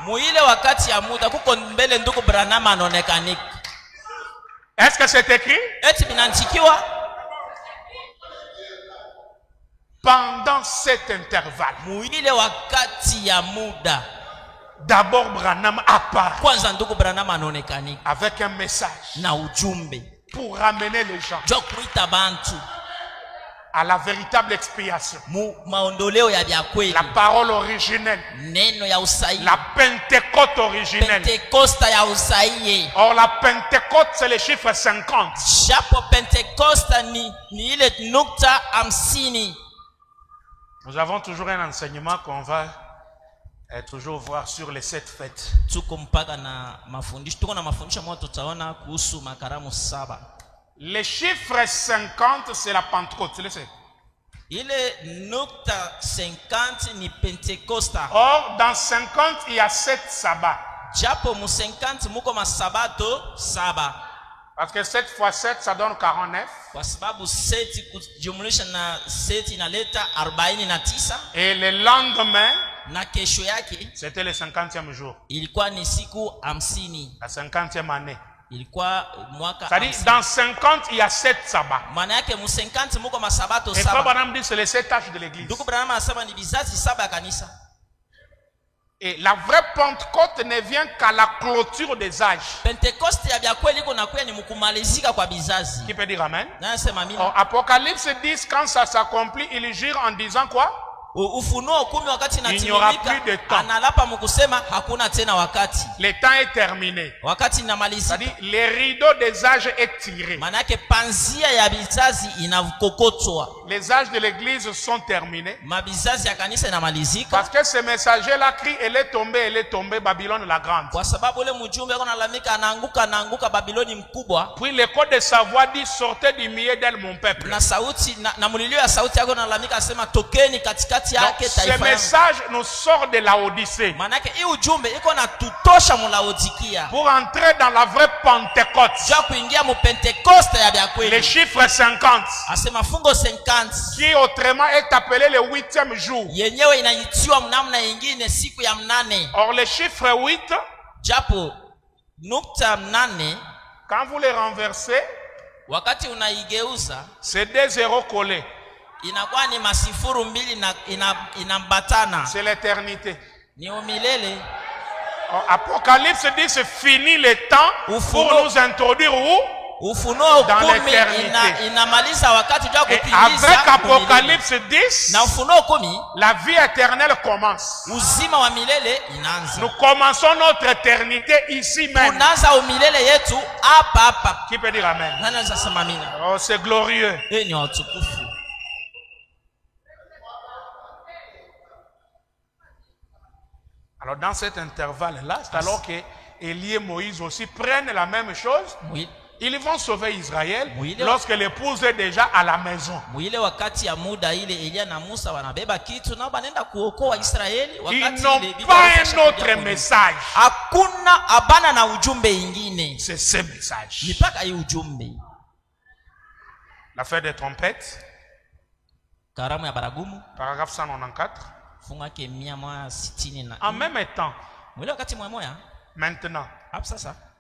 Est-ce que c'est écrit? Pendant cet intervalle, d'abord Branham apparaît avec un message pour ramener les gens à la véritable expiation. La parole originelle. La Pentecôte originelle. Or la Pentecôte c'est le chiffre 50. Nous avons toujours un enseignement qu'on va toujours voir sur les 7 fêtes. Le chiffre 50, c'est la Pentecôte, tu le sais. Ile nukta 50 ni Pentecosta. Or, dans 50, il y a 7 sabbats. Japo mu 50 muko masabato saba. Parce que 7 fois 7, ça donne 49. Kwa sababu 7 kujumlisha na 7 inaleta 49. Et le lendemain, na kesho yake, c'était le 50e jour. Ilikuwa ni siku 50. La 50e année. Ilikuwa mwaka. C'est-à-dire, dans 50, il y a 7 sabbats. Maana yake mu 50 muko masabato saba. Et Frère Branham dit c'est les 7 tâches de l'église. Ndugu Branham anasema ni bizazi 7 ya kanisa. Et la vraie Pentecôte ne vient qu'à la clôture des âges. Pentecoste ya bya kweli iko nakuya ni mkumalizika kwa bizazi. Qui peut dire amen? Nasema amina. Apocalypse 10, quand ça s'accomplit, il jure en disant quoi? Ufunuo 10 wakati inatimilika analapa mkusema hakuna tena wakati. Le temps est terminé. Wakati inamalizika. C'est-à-dire les rideaux des âges est tiré. Maana yake panzia ya bizazi inakokotwa. Les âges de l'église sont terminés. Mabizazi ya kanisa inamalizika. Parce que ce messager là crie elle est tombée Babylone la grande. Kwa sababu ule mjumbe ako nalalamika anaanguka Babiloni mkubwa. Puis le code de sa voix dit sortez du milieu d'elle mon peuple. Na sauti na mulilio ya sauti yako nalalamika asema tokeni katikati. Donc, ce message nous sort de la Odyssée pour entrer dans la vraie Pentecôte. Le chiffre 50 qui autrement est appelé le 8e jour. Or le chiffre 8, quand vous les renversez, c'est des zéros collés. Inakuwa ni masifuru mbili na inambatana. C'est l'éternité. Ni umilele. Apocalypse dit c'est fini le temps pour nous introduire où? Ufunuo dans l'éternité. Inamaliza wakati wa kupingiza. Avec Apocalypse 10, na Ufunuo 10, la vie éternelle commence. Uzima wa milele inaanza. Nous commençons notre éternité ici même. Tunaanza umilele yetu hapa. Qui peut dire amen? Nani anaweza sema amina? Oh, c'est glorieux. Ni utukufu. Alors dans cet intervalle-là, c'est alors que Élie et Moïse aussi prennent la même chose. Oui. Ils vont sauver Israël lorsque l'épouse est déjà à la maison. Ils n'ont pas un autre message. C'est ce message. La fête des trompettes. Paragraphe 194. En même temps, maintenant,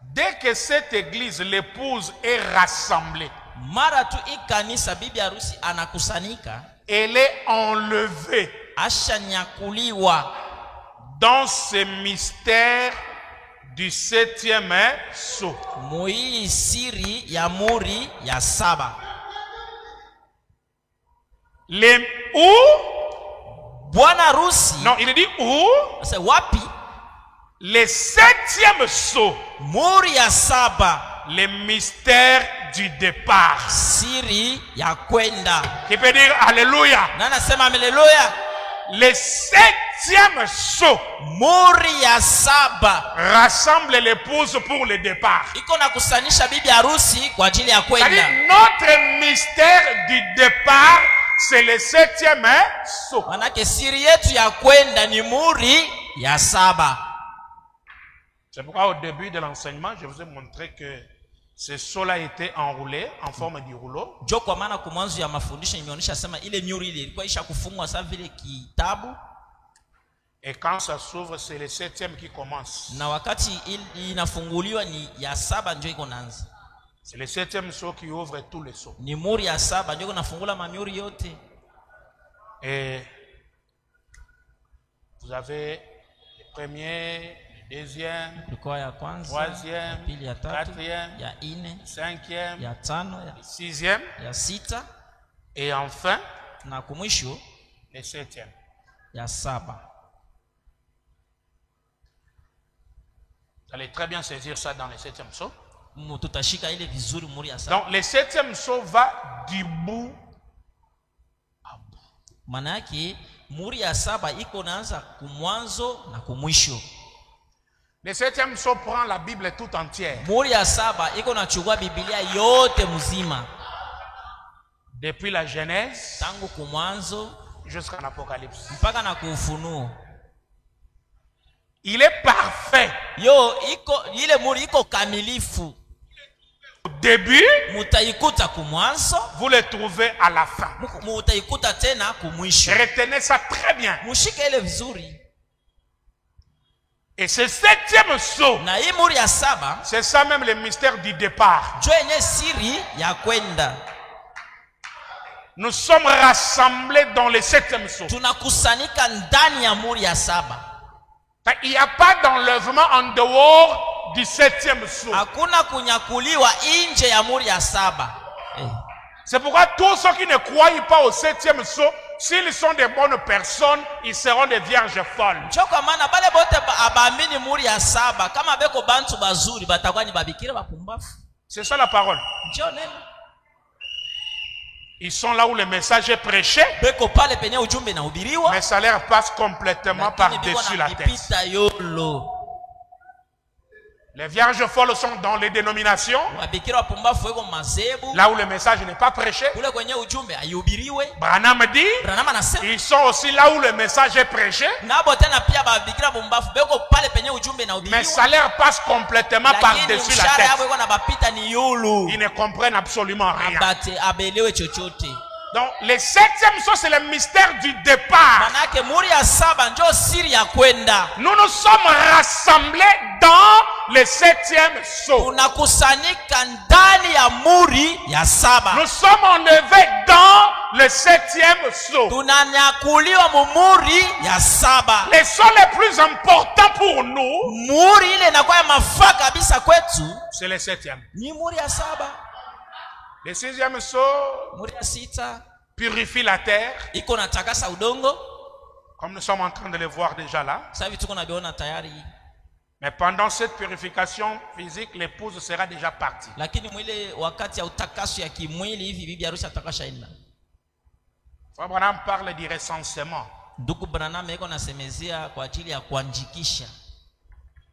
dès que cette église, l'épouse, est rassemblée, elle est enlevée dans ce mystère du 7e sceau. Non, il dit où? C'est wapi? Le 7e sceau. Muri ya saba. Le mystère du départ. Siri ya kwenda. Qui peut dire alléluia? Nana sema alléluia. Le 7e sceau. Muri ya saba. Rassemble l'épouse pour le départ. Iko na kusanisha bibi harusi kwa ajili ya kwenda. Notre mystère du départ, c'est le 7e sceau. Manake siri yetu ya kwenda ni muri ya saba. C'est pourquoi au début de l'enseignement, je vous ai montré que ce sceau-là était enroulé en forme de rouleau. Kwa maana kwa mwanzo ya mafundisho nimeonyesha sema ile muri ile ilikuwa isha kufungwa sawa vile kitabu. Et quand ça s'ouvre, c'est le 7e qui commence. Na wakati inafunguliwa ni ya saba ndio iko naanza. C'est le 7e sceau qui ouvre tous les sceaux. Ni muri ya saba ndio kunafungula mamuri yote. Et vous avez le premier, le deuxième, troisième, quatrième, cinquième, sixième, et enfin le 7e. Vous allez très bien saisir ça dans le 7e sceau. Donc le 7e sceau va du bout à bout. Manaki muri ya saba iko naanza kumwanzo na kumwisho. Le 7e sceau prend la Bible tout entière. Muri ya saba iko nachukua Biblia yote mzima. Depuis la Genèse tangu kumwanzo jusqu'à l'Apocalypse. Mpaka na kuufunuo. Il est parfait. Yo iko ile muri iko kamilifu. Au début, mutaikuta kumwanzo, vous le trouvez à la fin. Mutaikuta tena kumwisho. Retenez ça très bien. Mushike ile vizuri. Et ce 7e sceau, na hii muri ya saba, c'est ça même le mystère du départ. Joenye siri ya kwenda. Nous sommes rassemblés dans le 7e sceau. Tunakusanika ndani ya muri ya saba. Il n'y a pas d'enlèvement en dehors du 7e sceau. Hakuna kunyakuliwa nje ya muri ya saba. C'est pourquoi tous ceux qui ne croient pas au 7e sceau, s'ils sont des bonnes personnes, ils seront des vierges folles. C'est ça la parole. Ils sont là où le message est prêché, mais ça leur passe complètement par-dessus la tête. Les vierges folles sont dans les dénominations, là où le message n'est pas prêché. Branham dit, ils sont aussi là où le message est prêché, mais ça leur passe complètement par-dessus la tête. Ils ne comprennent absolument rien. Donc, le 7e sceau, c'est le mystère du départ. Nous nous sommes rassemblés dans le 7e sceau. Nous sommes enlevés dans le 7e sceau. Les sceaux les plus importants pour nous, c'est le 7e. Le 6e sceau purifie la terre, comme nous sommes en train de le voir déjà là. Mais pendant cette purification physique, l'épouse sera déjà partie. Frère Branham parle du recensement.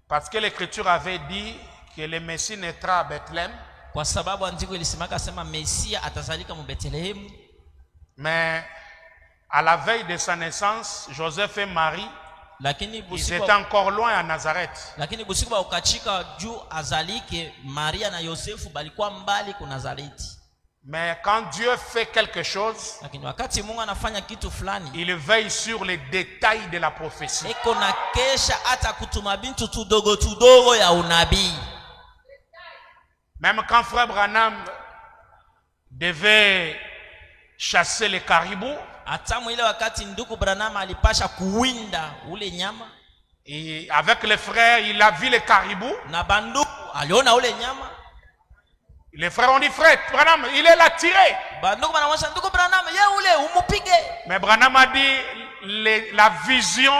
Parce que l'Écriture avait dit que le Messie naîtra à Bethléem. Mais à la veille de sa naissance, Joseph et Marie, ils étaient encore loin à Nazareth. Mais quand Dieu fait quelque chose, il veille sur les détails de la prophétie. Même quand Frère Branham devait chasser les caribous, et avec les frères, il a vu les caribous. Les frères ont dit, frère Branham, il est là tiré. Mais Branham a dit, la vision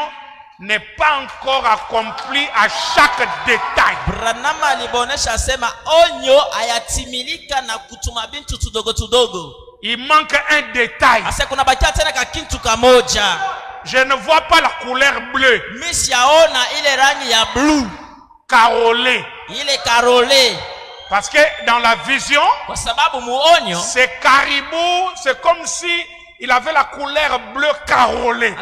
n'est pas encore accompli à chaque détail. Il manque un détail. Je ne vois pas la couleur bleue. Carolé. Parce que dans la vision, ces caribous, c'est comme si il avait la couleur bleue carolée.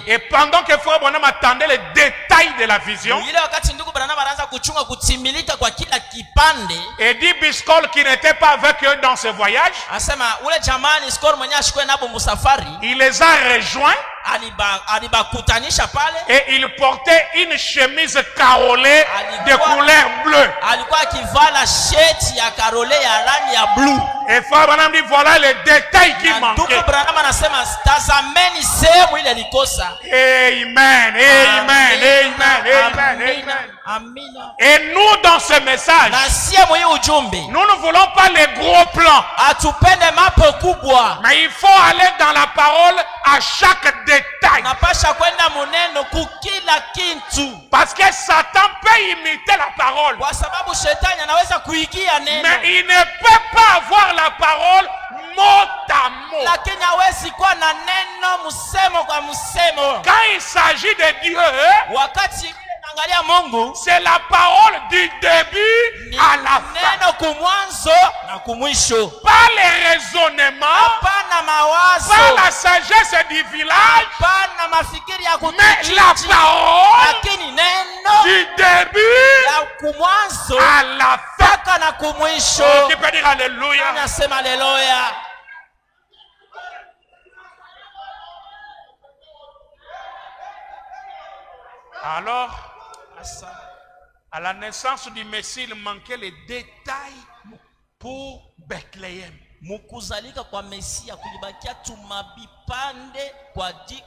Et pendant que Frère Branham attendait les détails de la vision, Eddie Biscoll, qui n'était pas avec eux dans ce voyage, il les a rejoints. Et il portait une chemise carolée de couleur bleue. Et Frère Branham dit, voilà les détails qui manquaient. Amen, amen, amen, amen, amen. Et nous, dans ce message, nous ne voulons pas les gros plans, mais il faut aller dans la parole à chaque détail. Parce que Satan peut imiter la parole, mais il ne peut pas avoir la parole mot à mot. mot. lakini hawezi kuwa na neno msemo kwa msemo. Quand il s'agit de Dieu, Wakati angalia Mungu, c'est la parole du début à la fin. neno kumwanzo na kumwisho. Pas les raisonnements, Hapana mawazo, pas la sagesse du village, hapana mafikiri ya mais la kukijiji, parole lakini neno du début ya kumwanzo à la fin. mpaka na kumwisho. Oh, tu peux dire alléluia. Nasema haleluya. Alors, à la naissance du Messie, il manquait les détails pour Bethléem. Mukuzalika kwa Mesia kulibakia tumabipande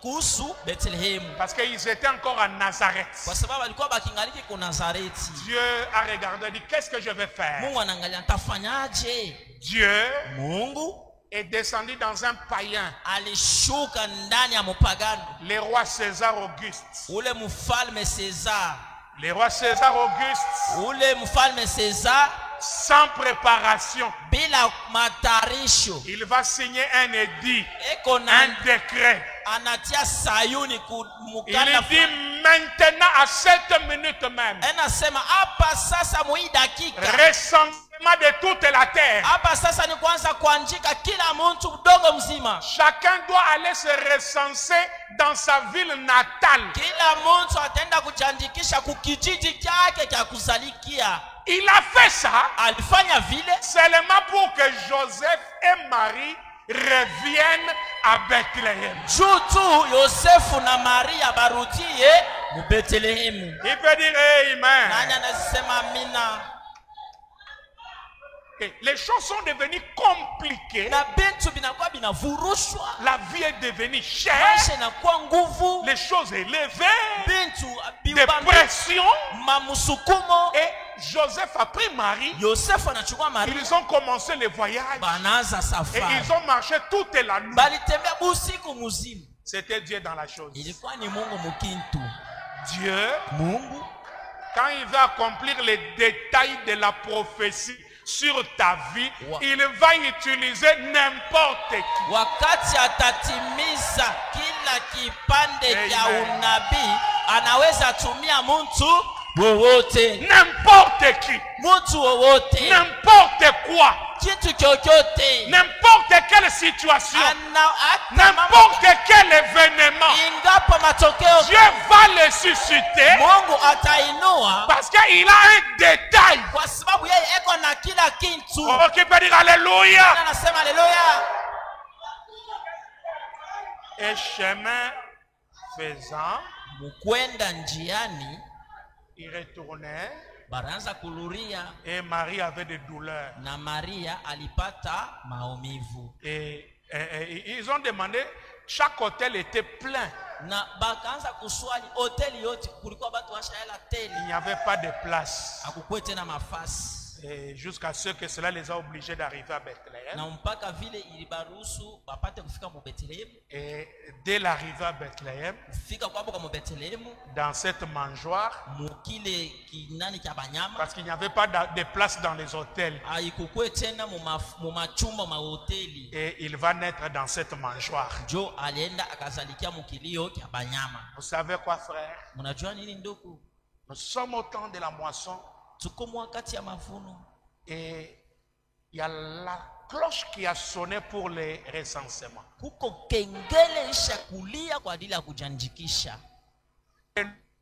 kuhusu Bethlehemu, Parce qu'ils étaient encore à Nazareth. kwa sababu alikuwa bakingaliki ku Nazareti. Dieu a regardé et dit, qu'est-ce que je vais faire? Mungu anaangalia nitafanyaje. Dieu Mungu est descendu dans un païen, alishuka ndani ya mpagano, le roi César Auguste. ule mfalme César, Le roi César Auguste, ule mfalme César, sans préparation, bila matarisho, il va signer un édit, eko na un décret. anatia sayuni Il mukanda. dit maintenant à cette minute même, Anasema hapa sasa mwi dakika, recensement de toute la terre. hapa sasa ni kwanza kuandika kila mtu mdogo mzima. Chacun doit aller se recenser dans sa ville natale. Kila mtu ataenda kujiandikisha kukijiji chake cha kuzalikia. Il a fait ça Alifanya vile seulement pour que Joseph et Marie reviennent à Bethléem. juu tu Yosefu na Maria barudie mu Bethlehemu. Il peut dire Amen. Nani anasema amina? Et les choses sont devenues compliquées. Na bintu binakuwa binavurushwa, La vie est devenue chère. maisha inakuwa nguvu, Les choses élevées. bintu Des biubambi, pressions. mamusukumo. Et Joseph a pris Marie. Yosefu anachukua Maria, Ils ont commencé le voyage. banaanza Et safari, ils ont marché toute la nuit. balitembea usiku mzima. C'était Dieu dans la chose. Ilikuwa ni Mungu mukintu. Dieu, Mungu quand il va accomplir les détails de la prophétie sur ta vie, Wow. il va utiliser n'importe qui. wakati atatimiza kila kipande cha Amen. unabii, anaweza tumia mtu wowote, N'importe qui. mtu wowote, N'importe quoi. kitu chochote, N'importe quelle situation. hata N'importe quel événement. ingapo matokeo, Dieu va le susciter Mungu atainua parce qu'il a un détail. kwa sababu yeye eko na kila kitu. Oh, qui peut dire Alléluia. Anasema haleluya. Et chemin faisant, Mukwenda njiani, il retournait baraanza kuluria, et Marie avait des douleurs. na Maria alipata maumivu. Et ils ont demandé, chaque hôtel était plein. Na bakaanza kuswali, hoteli yote kulikuwa batu washaela teli, Il n'y avait pas de place. hakukuwe tena mafasi. Et jusqu'à ce que cela les a obligés d'arriver à Bethléem. Na mpaka vile ilibaruhusu bapate kufika mu Bethlehemu. Et dès l'arrivée à Bethléem, Kufika kwapo kwa mu Bethlehemu, dans cette mangeoire, mukile kinani cha banyama, parce qu'il n'y avait pas de place dans les hôtels, haikukuwe tena mu machumba ma hoteli. et il va naître dans cette mangeoire. Jo alienda akazalikia mukilio cha banyama. Vous savez quoi, frère? Mnajua nini ndugu? Nous sommes au temps de la moisson Tuko wakati ya mavuno, et il y a la cloche qui a sonné pour les recensements. kuko kengele isha kulia kwa ajili ya kujiandikisha.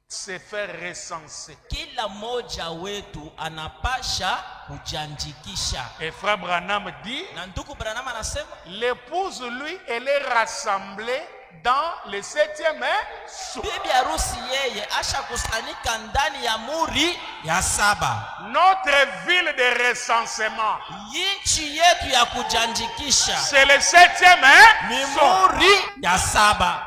Se faire recenser. Kila mmoja wetu anapasha kujiandikisha. Et frère Branham dit, Na ndugu Branham anasema l'épouse, lui, elle est rassemblée dans le 7e sceau. bibi harusi yeye asha kusanyika ndani ya muri ya 7. Notre ville de recensement, Nchi yetu ya kujiandikisha c'est le 7e ni sceau muri ya 7.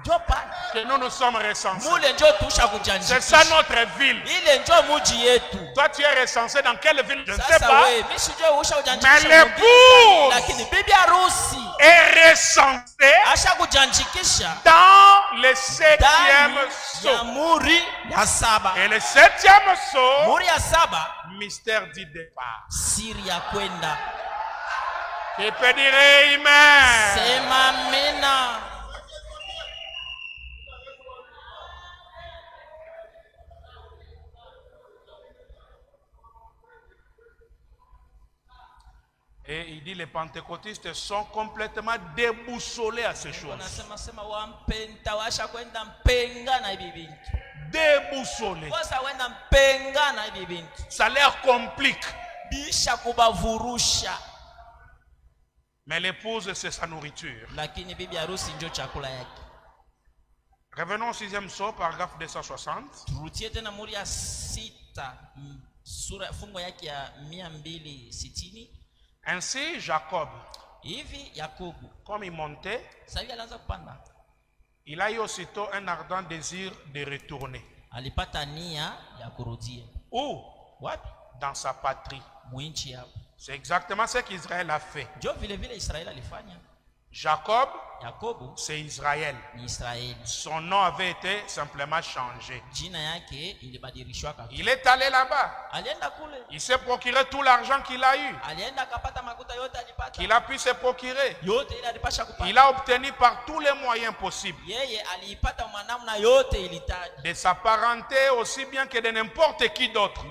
Njo pale que nous nous sommes recensés. mule njo tusha C'est ça kujiandikisha. notre ville. Ile njo muji yetu. Toi, tu es recensé dans quelle ville? Je ne sais Sasa pas. we mimi sijui usha Mais kujiandikisha, l'épouse lakini bibi harusi est recensée asha kujiandikisha dans le 7e ndani ya sceau. muri ya 7. Et le 7e sceau, Muri ya 7, mystère du départ. siri ya kwenda. Qui peut dire amen? Sema amina. Et il dit les pentecôtistes sont complètement déboussolés à ces choses. Déboussolés. Ça leur complique. Mais l'épouse, c'est sa nourriture. Revenons au 6e psaume, paragraphe 260. Ainsi, Jacob, comme il montait, il a eu aussitôt un ardent désir de retourner. Où? Dans sa patrie. C'est exactement ce qu'Israël a fait. Jacob, c'est Israël. Son nom avait été simplement changé. Il est allé là-bas. Il s'est procuré tout l'argent qu'il a eu, qu'il a pu se procurer. Il a obtenu par tous les moyens possibles, de sa parenté aussi bien que de n'importe qui d'autre.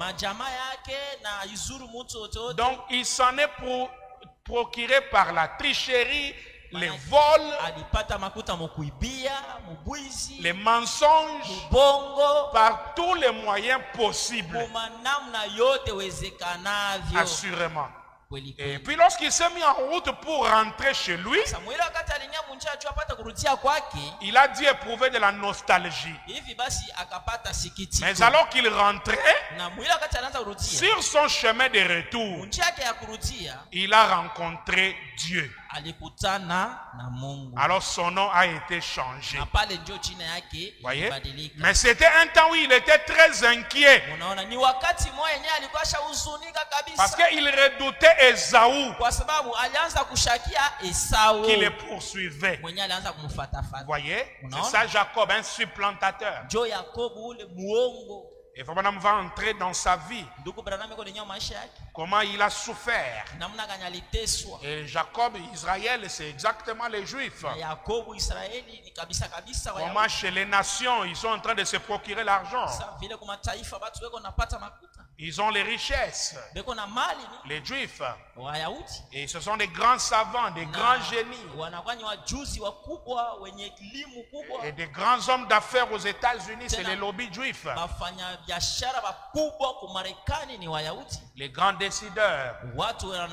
Donc il s'en est procuré par la tricherie, les vols, les mensonges, par tous les moyens possibles. Assurément. Et puis lorsqu'il s'est mis en route pour rentrer chez lui, il a dû éprouver de la nostalgie. Mais alors qu'il rentrait, sur son chemin de retour, il a rencontré Dieu. Alors son nom a été changé. Voyez? Mais c'était un temps où il était très inquiet, parce qu'il redoutait Esaü qui le poursuivait. Voyez? C'est ça Jacob, un supplantateur. Et Branham va entrer dans sa vie. Comment il a souffert. Et Jacob, Israël, c'est exactement les Juifs. Comment chez les nations, ils sont en train de se procurer l'argent. Ils ont les richesses, les Juifs. Et ce sont des grands savants, des grands génies. Et des grands hommes d'affaires aux États-Unis, c'est les lobbies juifs. Les grands décideurs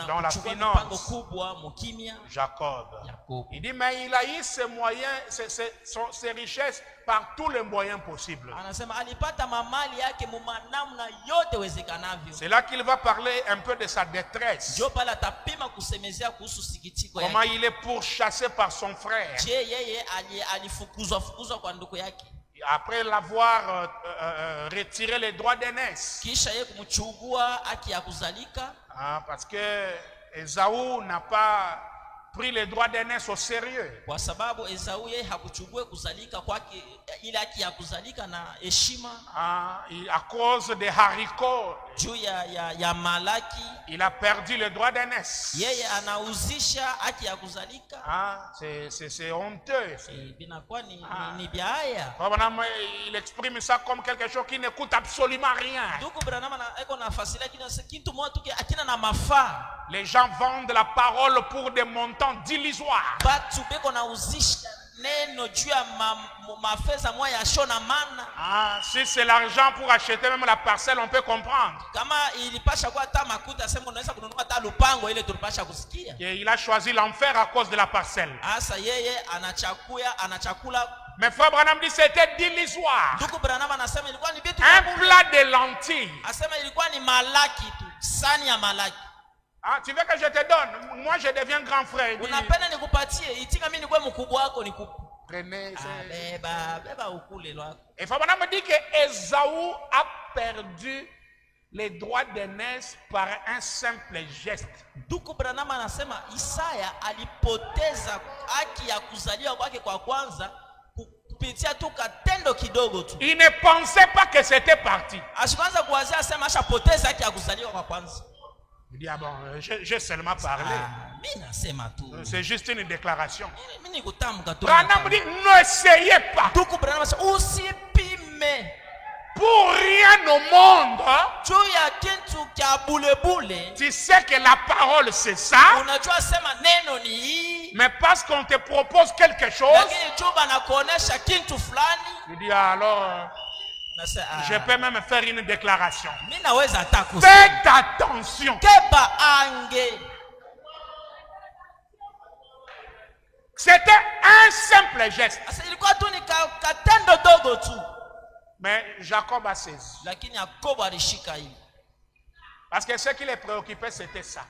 dans la finance. Jacob. Il dit, mais il a eu ses moyens, ses richesses par tous les moyens possibles. C'est là qu'il va parler un peu de sa détresse. Comment il est pourchassé par son frère. Après l'avoir retiré les droits d'aînesse. Parce que Esaü n'a pas pris les droits d'aînesse au sérieux. À cause des haricots, il a perdu le droit d'aînesse. C'est honteux. Il exprime ça comme quelque chose qui ne coûte absolument rien. Les gens vendent la parole pour des montants d'illusoires. Si c'est l'argent pour acheter même la parcelle, on peut comprendre. Et il a choisi l'enfer à cause de la parcelle. Mais Frère Branham dit c'était d'illusoire. Un plat de lentilles. Tu veux que je te donne? Moi je deviens grand frère. Prenez. Et Fabana me dit que Esaü a perdu les droits d'aînesse par un simple geste. Il ne pensait pas que c'était parti. Il dit, ah bon, j'ai seulement parlé. C'est juste une déclaration. Branham dit, n'essayez pas. Pour rien au monde, tu sais que la parole c'est ça, mais parce qu'on te propose quelque chose, il dit alors, je peux même faire une déclaration. Faites attention. C'était un simple geste. Mais Jacob a saisi. Parce que ce qui les préoccupait, c'était ça.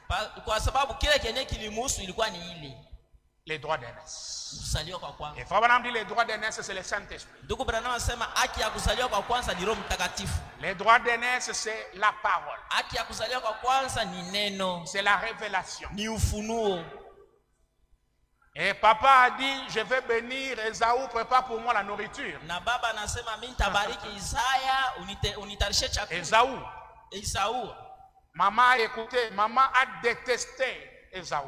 Les droits d'aînesse. Et Frère Branham dit les droits d'aînesse, c'est le Saint-Esprit. Les droits d'aînesse, c'est la parole. C'est la révélation. Et papa a dit, je vais bénir Esaü, prépare pour moi la nourriture. Esaü. Maman a écouté, maman a détesté Esaü.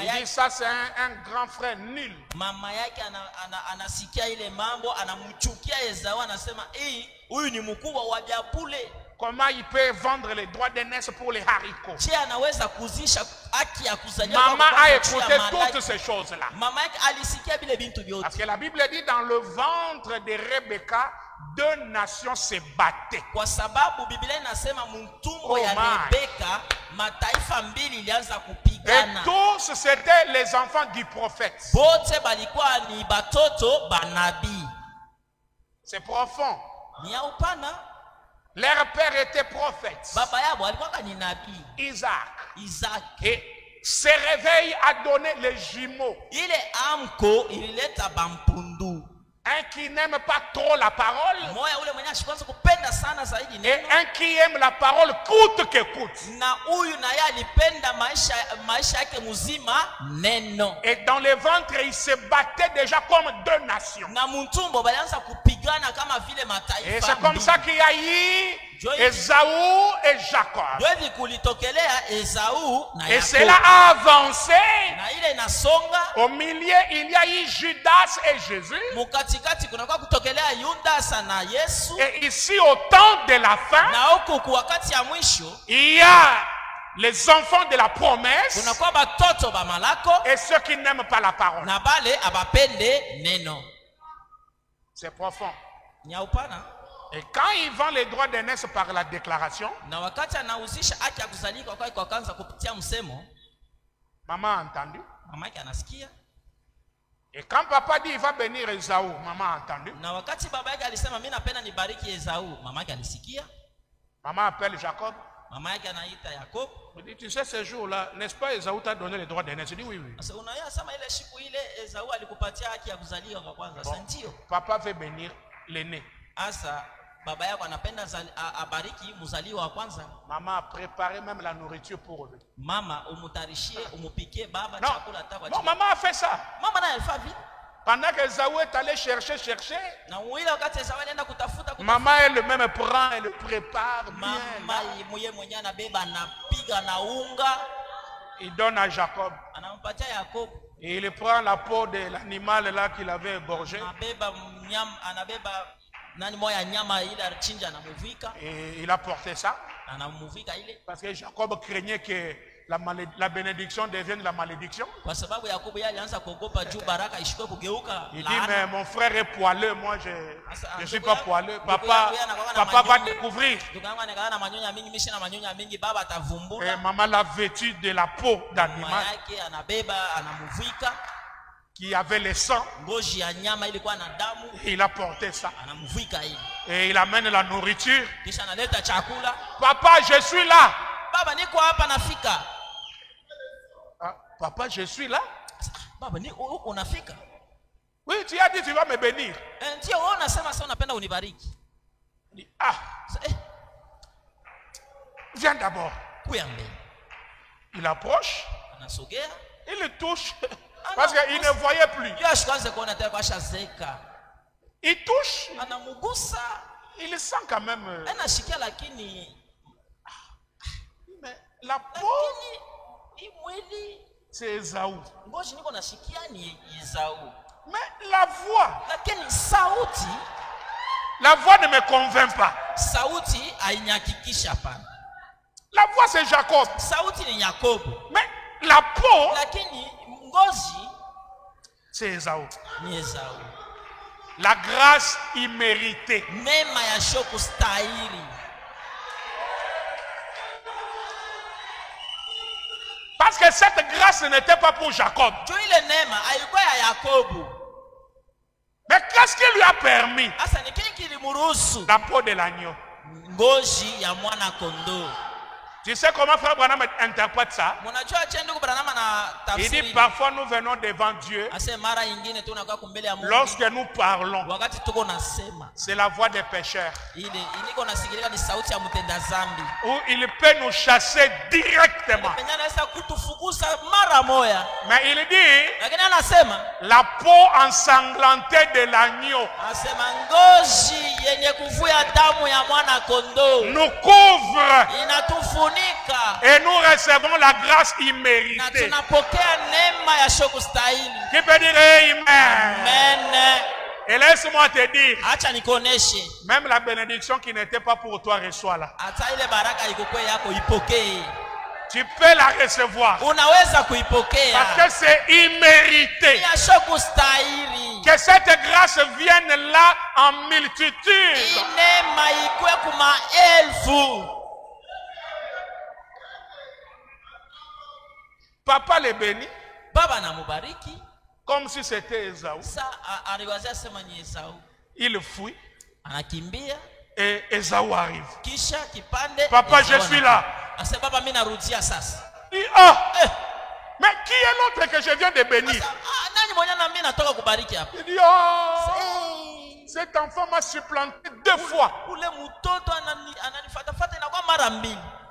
Il dit ça c'est un grand frère nul. Comment il peut vendre les droits d'aînesse pour les haricots? Maman a écouté toutes ces choses-là. Parce que la Bible dit dans le ventre de Rebecca, 2 nations se battaient. Et tous c'était les enfants du prophète. C'est profond. Leur père était prophète. Isaac. Et ce réveil a donné les jumeaux. Un qui n'aime pas trop la parole. Et un qui aime la parole coûte que coûte. Et dans les ventres, ils se battaient déjà comme 2 nations. Et c'est comme ça qu'il y a eu Esaü et Jacob. Et cela a avancé. Au milieu, il y a eu Judas et Jésus. Et ici, au temps de la fin, il y a les enfants de la promesse et ceux qui n'aiment pas la parole. C'est profond. Et quand ils vendent les droits d'aînesse par la déclaration, maman a entendu. Et quand papa dit il va bénir Esaü, maman a entendu. Maman appelle Jacob. Il dit, tu sais ce jour-là, n'est-ce pas Esaü t'a donné les droits d'aînesse? Il dit oui, oui. Bon, papa veut bénir l'aîné. Maman a préparé même la nourriture pour lui. Non, maman a fait ça. Pendant que Esaü est allé chercher, maman elle-même prend et le prépare bien. Il donne à Jacob. Et il prend la peau de l'animal là qu'il avait égorgé. Et il a porté ça. Parce que Jacob craignait que la bénédiction devienne la malédiction. Il dit, mais mon frère est poileux, moi je ne suis pas poileux. Papa va découvrir. Et maman l'a vêtu de la peau d'animal qui avait le sang. Et il a porté ça. Et il amène la nourriture. Papa, je suis là. Ah, papa, je suis là. Oui, tu as dit tu vas me bénir. Il dit, ah, viens d'abord. Il approche. Il le touche. Parce qu'il ne voyait plus. Il touche. Il sent quand même. Mais La peau, c'est Esaü. Mais la voix ne me convainc pas. La voix c'est Jacob. Mais la peau, c'est Esaü. La grâce imméritée. Parce que cette grâce n'était pas pour Jacob. Mais qu'est-ce qui lui a permis? La peau de l'agneau. Tu sais comment Frère Branham interprète ça? Il dit parfois nous venons devant Dieu. Lorsque nous parlons, c'est la voix des pécheurs. Où il peut nous chasser directement. Mais il dit la peau ensanglantée de l'agneau nous couvre. Et nous recevons la grâce imméritée. Qui peut dire Amen? Et laisse-moi te dire, même la bénédiction qui n'était pas pour toi, reçois-la. Tu peux la recevoir. Parce que c'est immérité. Que cette grâce vienne là en multitude. Papa le bénit. Comme si c'était Esaü. Il fuit. Et Esaü arrive. Papa, je suis là. Il dit, ah, mais qui est l'autre que je viens de bénir? Il dit, oh, cet enfant m'a supplanté 2 fois.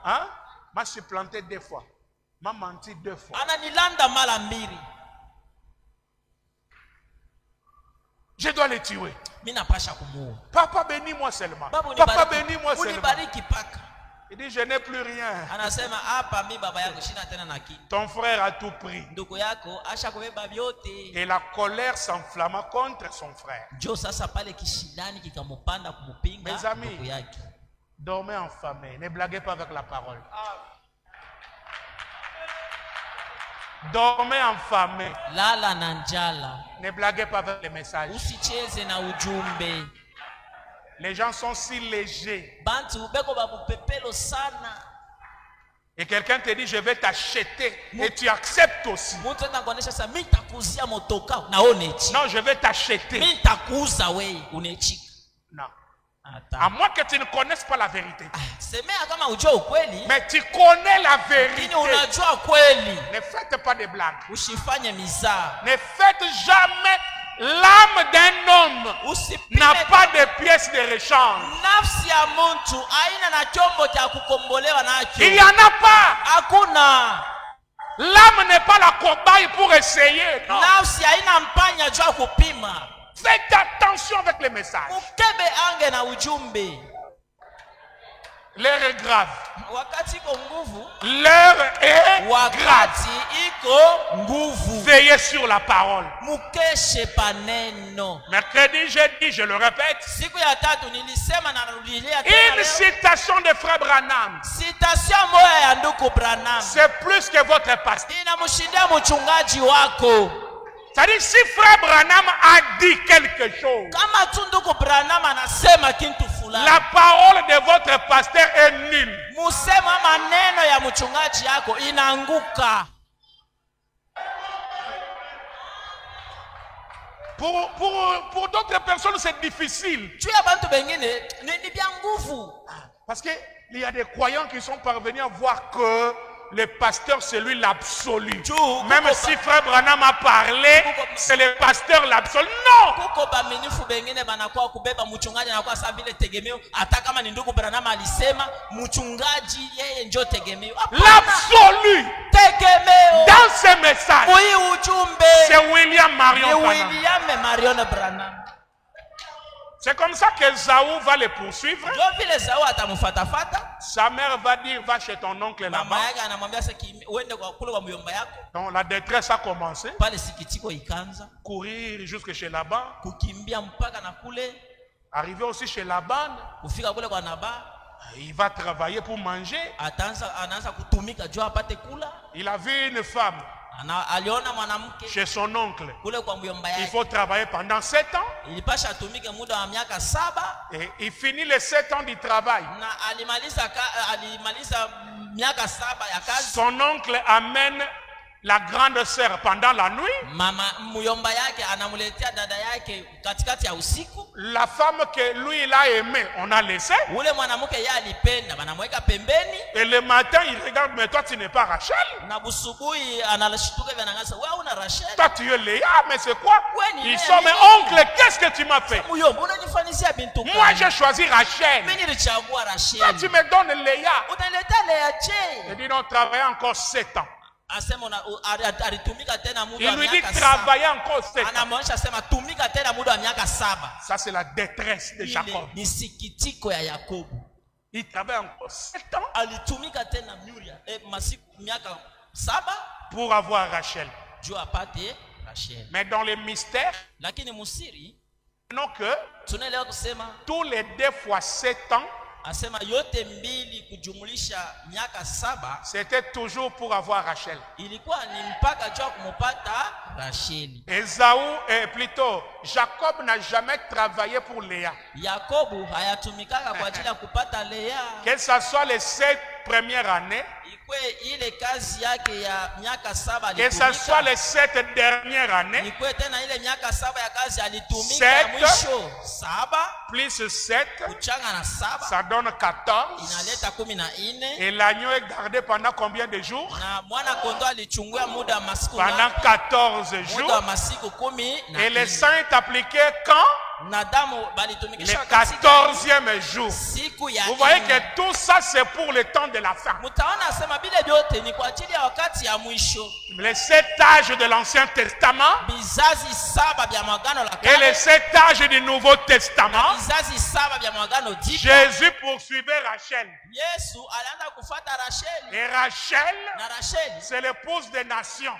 Hein? M'a supplanté 2 fois. M'a menti 2 fois. Je dois le tuer. Papa, bénis-moi seulement. Papa, bénis-moi seulement. Il dit, je n'ai plus rien. Ton frère a tout pris. Et la colère s'enflamma contre son frère. Mes amis, dormez en famille. Ne blaguez pas avec la parole. Dormez en famille. Ne blaguez pas avec les messages. Les gens sont si légers. Et quelqu'un te dit, je vais t'acheter. Et tu acceptes aussi. Non, je vais t'acheter. Non. À moins que tu ne connaisses pas la vérité. Mais tu connais la vérité. Ne faites pas de blagues. Ne faites jamais. L'âme d'un homme n'a pas de pièces de rechange. Il n'y en a pas. L'âme n'est pas la cobaye pour essayer. Non. Faites attention avec les messages. L'heure est grave. L'heure est grave. Veillez sur la parole. Mercredi, jeudi, je le répète. Une citation de Frère Branham. C'est plus que votre pasteur. C'est-à-dire, si Frère Branham a dit quelque chose, la parole de votre pasteur est nulle. Pour d'autres personnes, c'est difficile. Parce qu'il y a des croyants qui sont parvenus à voir que le pasteur, c'est lui l'absolu. Même si Frère Branham a parlé, c'est le pasteur l'absolu. Non! L'absolu dans ce message, c'est William Marion Branham. C'est comme ça que Esaü va le poursuivre. Sa mère va dire, va chez ton oncle là-bas. Mama yake anamwambia sasa uende kule kwa mjomba yako. Donc la détresse a commencé. Pale sikitiko ikaanza. Courir jusque chez Laban. Kukimbia mpaka na kule. Arrivé aussi chez Laban. Kufika kule kwa Naba. Il va travailler pour manger. Anaanza kutumika jua apate kula. Il a vu une femme. Aliona mwanamke chez son oncle. Kule kwa mjomba yake. Il faut travailler pendant 7 ans. Ilipasha atumike muda wa miaka 7. Et il finit les 7 ans du travail. Na alimaliza miaka 7 ya kazi. Son oncle amène la grande sœur pendant la nuit. Mama muyomba yake anamuletea dada yake katikati ya usiku. La femme que lui il a aimé, on a laissé. Ule mwanamke yeye alipenda, banamweka pembeni. Et le matin il regarde, mais toi tu n'es pas Rachel. Na busubuhi analashtuka hivi anangasa, wewe una Rachel. Toi tu es Léa, mais c'est quoi? Ils sont mes oncles, qu'est-ce que tu m'as fait? Muyomba unanifanyisia bintu gani? Moi j'ai choisi Rachel. Mimi nilichagua Rachel. Toi tu me donnes Léa. Utanileta Léa je? Il dit non, travailler encore 7 ans. Il lui dit travailler encore 7 ans. Ça c'est la détresse de Jacob. Il travaille encore 7 ans pour avoir Rachel. Mais dans les mystères, non que tous les 2 fois 7 ans, asema yote mbili kujumulisha miaka 7 c'était toujours pour avoir Rachel. Ilikuwa ni mpaka jua kumupata Racheli. Esaü, plutôt Jacob n'a jamais travaillé pour Léa. Yakobo hayatumikaka kwa ajili ya kupata Léa. Que ça soit les 7 premières années, ikwe ile kazi yake ya miaka 7 alitumika. Que ça soit les 7 dernières années, ikwe tena ile miaka 7 ya kazi alitumika ya mwisho 7 plus 7 kuchanga na 7 ça donne 14. Inaleta 14. Et l'agneau est gardé pendant combien de jours? Na mwana kondoo alichungua muda masiku pendant 14 jours. Muda masiku 10. Et le sang est appliqué quand? Le 14e jour. Vous voyez que tout ça c'est pour le temps de la fin. Les 7 âges de l'Ancien Testament et les 7 âges du Nouveau Testament. Jésus poursuivait Rachel. Et Rachel, c'est l'épouse des nations.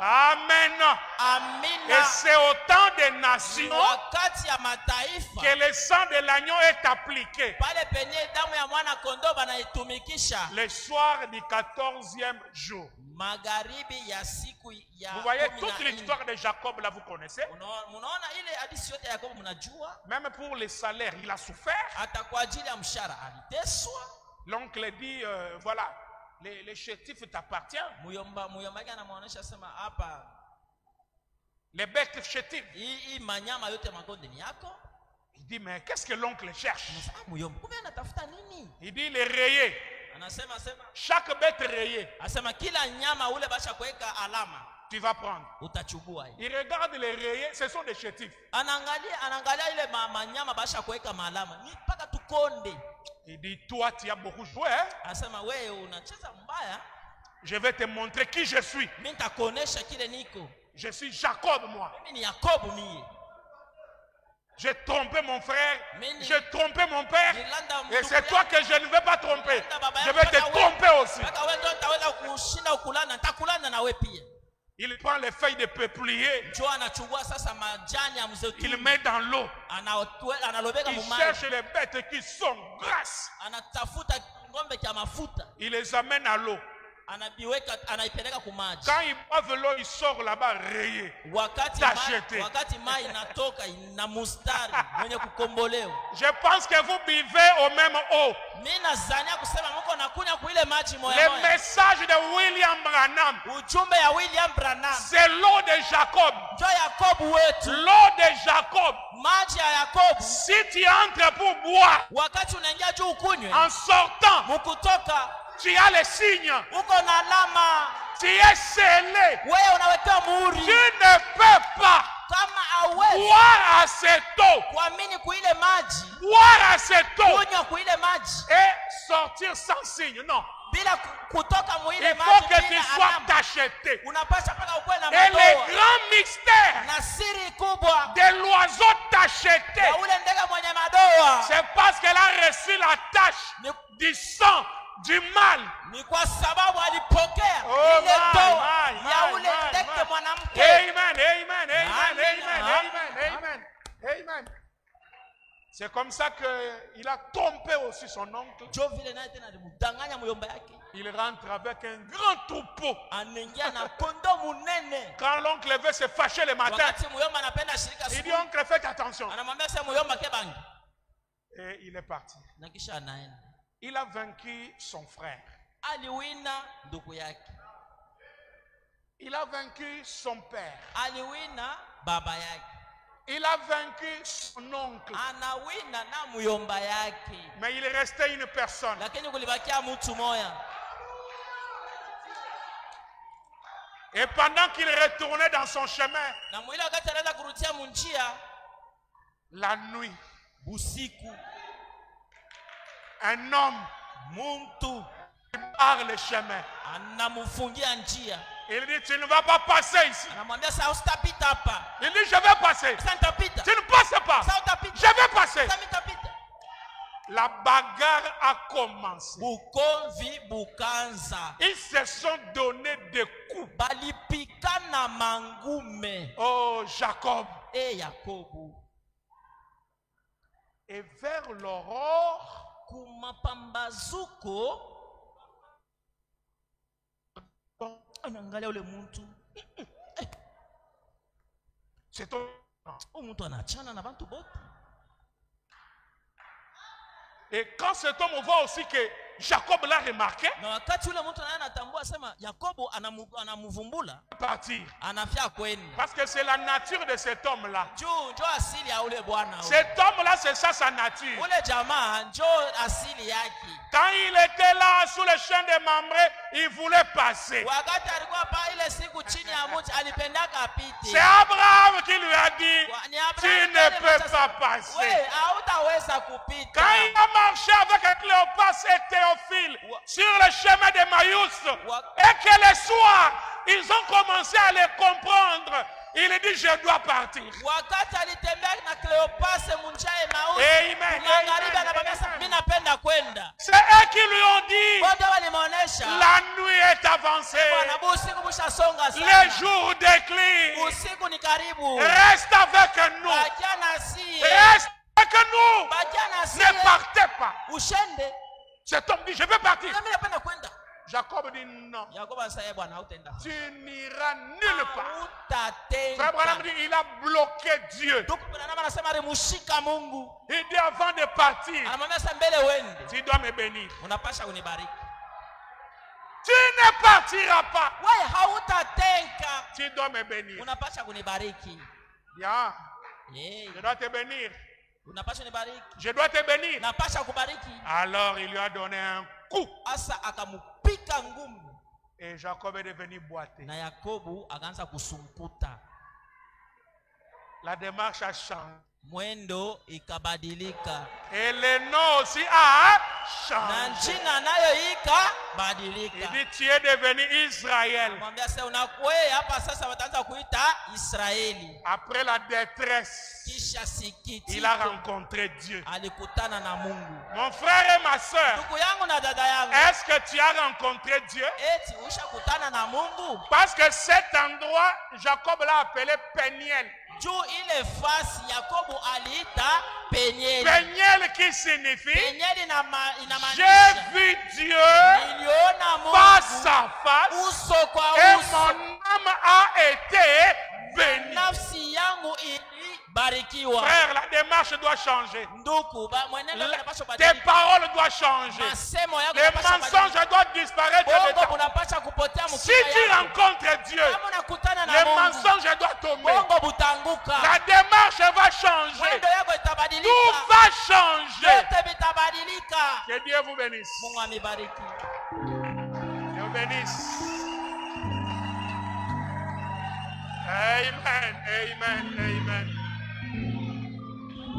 Amen. Et c'est au temps des nations que le sang de l'agneau est appliqué. Le soir du 14e jour. Vous voyez toute l'histoire de Jacob là, vous connaissez. Même pour les salaires, il a souffert. L'oncle dit, voilà, les chétifs t'appartiennent. Les bêtes chétives. Il dit, mais qu'est-ce que l'oncle cherche? Il dit, les rayés. Chaque bête rayée, tu vas prendre. Il regarde les rayés, ce sont des chétifs. Il dit, toi tu as beaucoup joué. Hein? Je vais te montrer qui je suis. Je suis Jacob, moi. J'ai trompé mon frère, j'ai trompé mon père, et c'est toi que je ne vais pas tromper. Je vais te tromper aussi. Il prend les feuilles de peuplier, il met dans l'eau, il cherche les bêtes qui sont grasses, il les amène à l'eau. Quand ils boivent l'eau, ils sortent là-bas rayés, tachetés. Je pense que vous buvez au même eau. Le message de William Branham, c'est l'eau de Jacob. L'eau de Jacob. Si tu entres pour boire, en sortant, tu as les signes. Tu es scellé. Tu ne peux pas boire à cette eau. Boire à cette eau et sortir sans signe. Non. Il faut que tu sois tacheté. Et le grand mystère de l'oiseau tacheté, c'est parce qu'elle a reçu la tâche du sang, du mal. Ni kwa sababu alipokea Oh, ile my, toa my, ya my, ule my, ndege my. mwanamke. Amen, amen, amen, amen, Amen. amen, amen, amen. C'est comme ça qu'il a trompé aussi son oncle. Jo vile naye tena alimdanganya muyomba yake. Il rentre avec un grand troupeau. Anaingia na kondoo munene. Quand l'oncle veut se fâcher le matin, Wakati muyomba anapenda shirika il dit siku. oncle, faites attention. Anamwambia sasa muyomba kebangi. Et il est parti. Na kisha anaenda. Il a vaincu son frère. Aliwina ndugu yake. Il a vaincu son père. Aliwina baba yake. Il a vaincu son oncle. Anawina na muyomba yake. Mais il restait une personne. Lakini kulibakia mtu moya. Et pendant qu'il retournait dans son chemin, Na mwili wakati anaenda kurudia munjia la nuit, busiku, un homme muntu barre le chemin. anamfungia njia. Il dit, tu ne vas pas passer ici. Anamwambia sasa usitapita hapa. Il dit, je vais passer. Sasa nitapita. Tu ne passes pas. Sasa utapita. Je vais passer. Sasa nitapita. La bagarre a commencé. Bukonvi bukanza. Ils se sont donné des coups. Balipikana mangume. Oh, Jacob. E Yakobo. Et vers l'aurore, Kumapambazuko. Anaangalia ule muntu. c'est ton... Muntu anachana na bantu bote. Et quand cet homme voit aussi que Jacob l'a remarqué, Na wakati ule mtu naye anatambua sema Yakobo anamuvumbula, partir. anafia kwenda. Parce que c'est la nature de cet homme-là. Njo asili ya ule bwana. Cet homme-là, c'est ça sa nature. Ule jamaa njo asili yake. Quand il était là sous le champ de Mamré, il voulait passer. Wakati alikuwa pa ile siku chini ya mti alipendaka apite. C'est Abraham qui lui a dit, Ni tu Abrahamu ne ndiye peux mcha- pas passer. We, hautaweza kupita. Quand il a marché avec Cléopas et Théophile sur le chemin de Maïus, et que le soir, ils ont commencé à les comprendre, il dit, je dois partir. Wakati alitembea na Cleopas munjia Emmaus. Amen. Magharibi anamwambia sasa mimi napenda kwenda. C'est eux qui lui ont dit, Wote walimuonesha. la nuit est avancée, Bwana busiku bushasonga les sana. jours déclinent, Usiku ni karibu. reste avec nous, Bakia na sie. reste avec nous, Bakia na sie. ne partez pas. Ushende. Cet homme dit, je vais partir. Mimi napenda kwenda. Jacob dit, non, Yakobo anasema bwana hautaenda. tu n'iras nulle part. Utatenda. Frère Branham dit, il a bloqué Dieu. Ndugu Branham anasema alimushika Mungu. Il dit, avant de partir, Anamwambia sasa mbele uende. tu dois me bénir. Unapasha kunibariki. Tu ne partiras pas. Wewe hautatenka. Tu dois me bénir. Unapasha kunibariki. Bien, Yeye. je dois te bénir. Unapasha kunibariki. Je dois te bénir. Napasha kubariki. Alors il lui a donné un coup. Asa akamupika ngumi. Et Jacob est devenu boiteux. Na Yakobo akaanza kusumputa. La démarche a changé. Mwendo ikabadilika. Et le nom aussi a Na changé. jina nayo Il ikabadilika. dit, tu es devenu Israël. Mwambia sasa unakuwe hapa sasa wataanza kuita Israeli. Après la détresse, Kisha il a sikitiko rencontré Dieu. alikutana na Mungu. Mon frère et ma soeur, Ndugu yangu na dada yangu, est-ce que tu as rencontré Dieu? eti ushakutana na Mungu? Parce que cet endroit, Jacob l'a appelé Peniel. Juu ile fasi Yakobo aliita Penieli. Peniel qui signifie, Penieli j'ai inamaanisha vu Dieu niliona face Mungu à face uso kwa et uso. mon âme a été bénie. Nafsi yangu ilibarikiwa. Frère, la démarche doit changer. Ndugu, mwenendo unapaswa Tes badilika. paroles doivent changer. Masemo yako Les yanapaswa badilika. mensonges doivent disparaître de Bongo ta... unapaswa kupotea Si mkima tu yako. rencontres Dieu, Kama unakutana na les Mungu, mensonges doivent tomber. bongo butanguka. La démarche va changer. Mwendo yako Tout itabadilika. va changer. Yote vitabadilika. Que Dieu vous bénisse. Mungu amibariki. Dieu vous bénisse. Amen, amen, amen.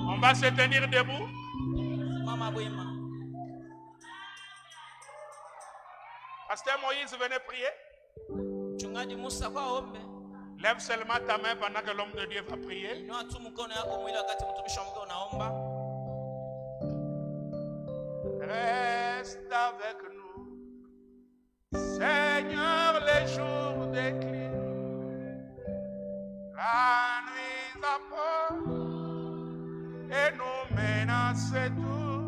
On va se tenir debout. Mama Bwima. Pasteur Moïse, venez prier. Mchungaji Musa kwa ombe. Lève seulement ta main pendant que l'homme de Dieu va prier. Inua tu mkono yako mwili wakati mtumishi wa Mungu unaomba. Reste avec nous, Seigneur, les jours déclinent, la nuit approche et nous menace tout.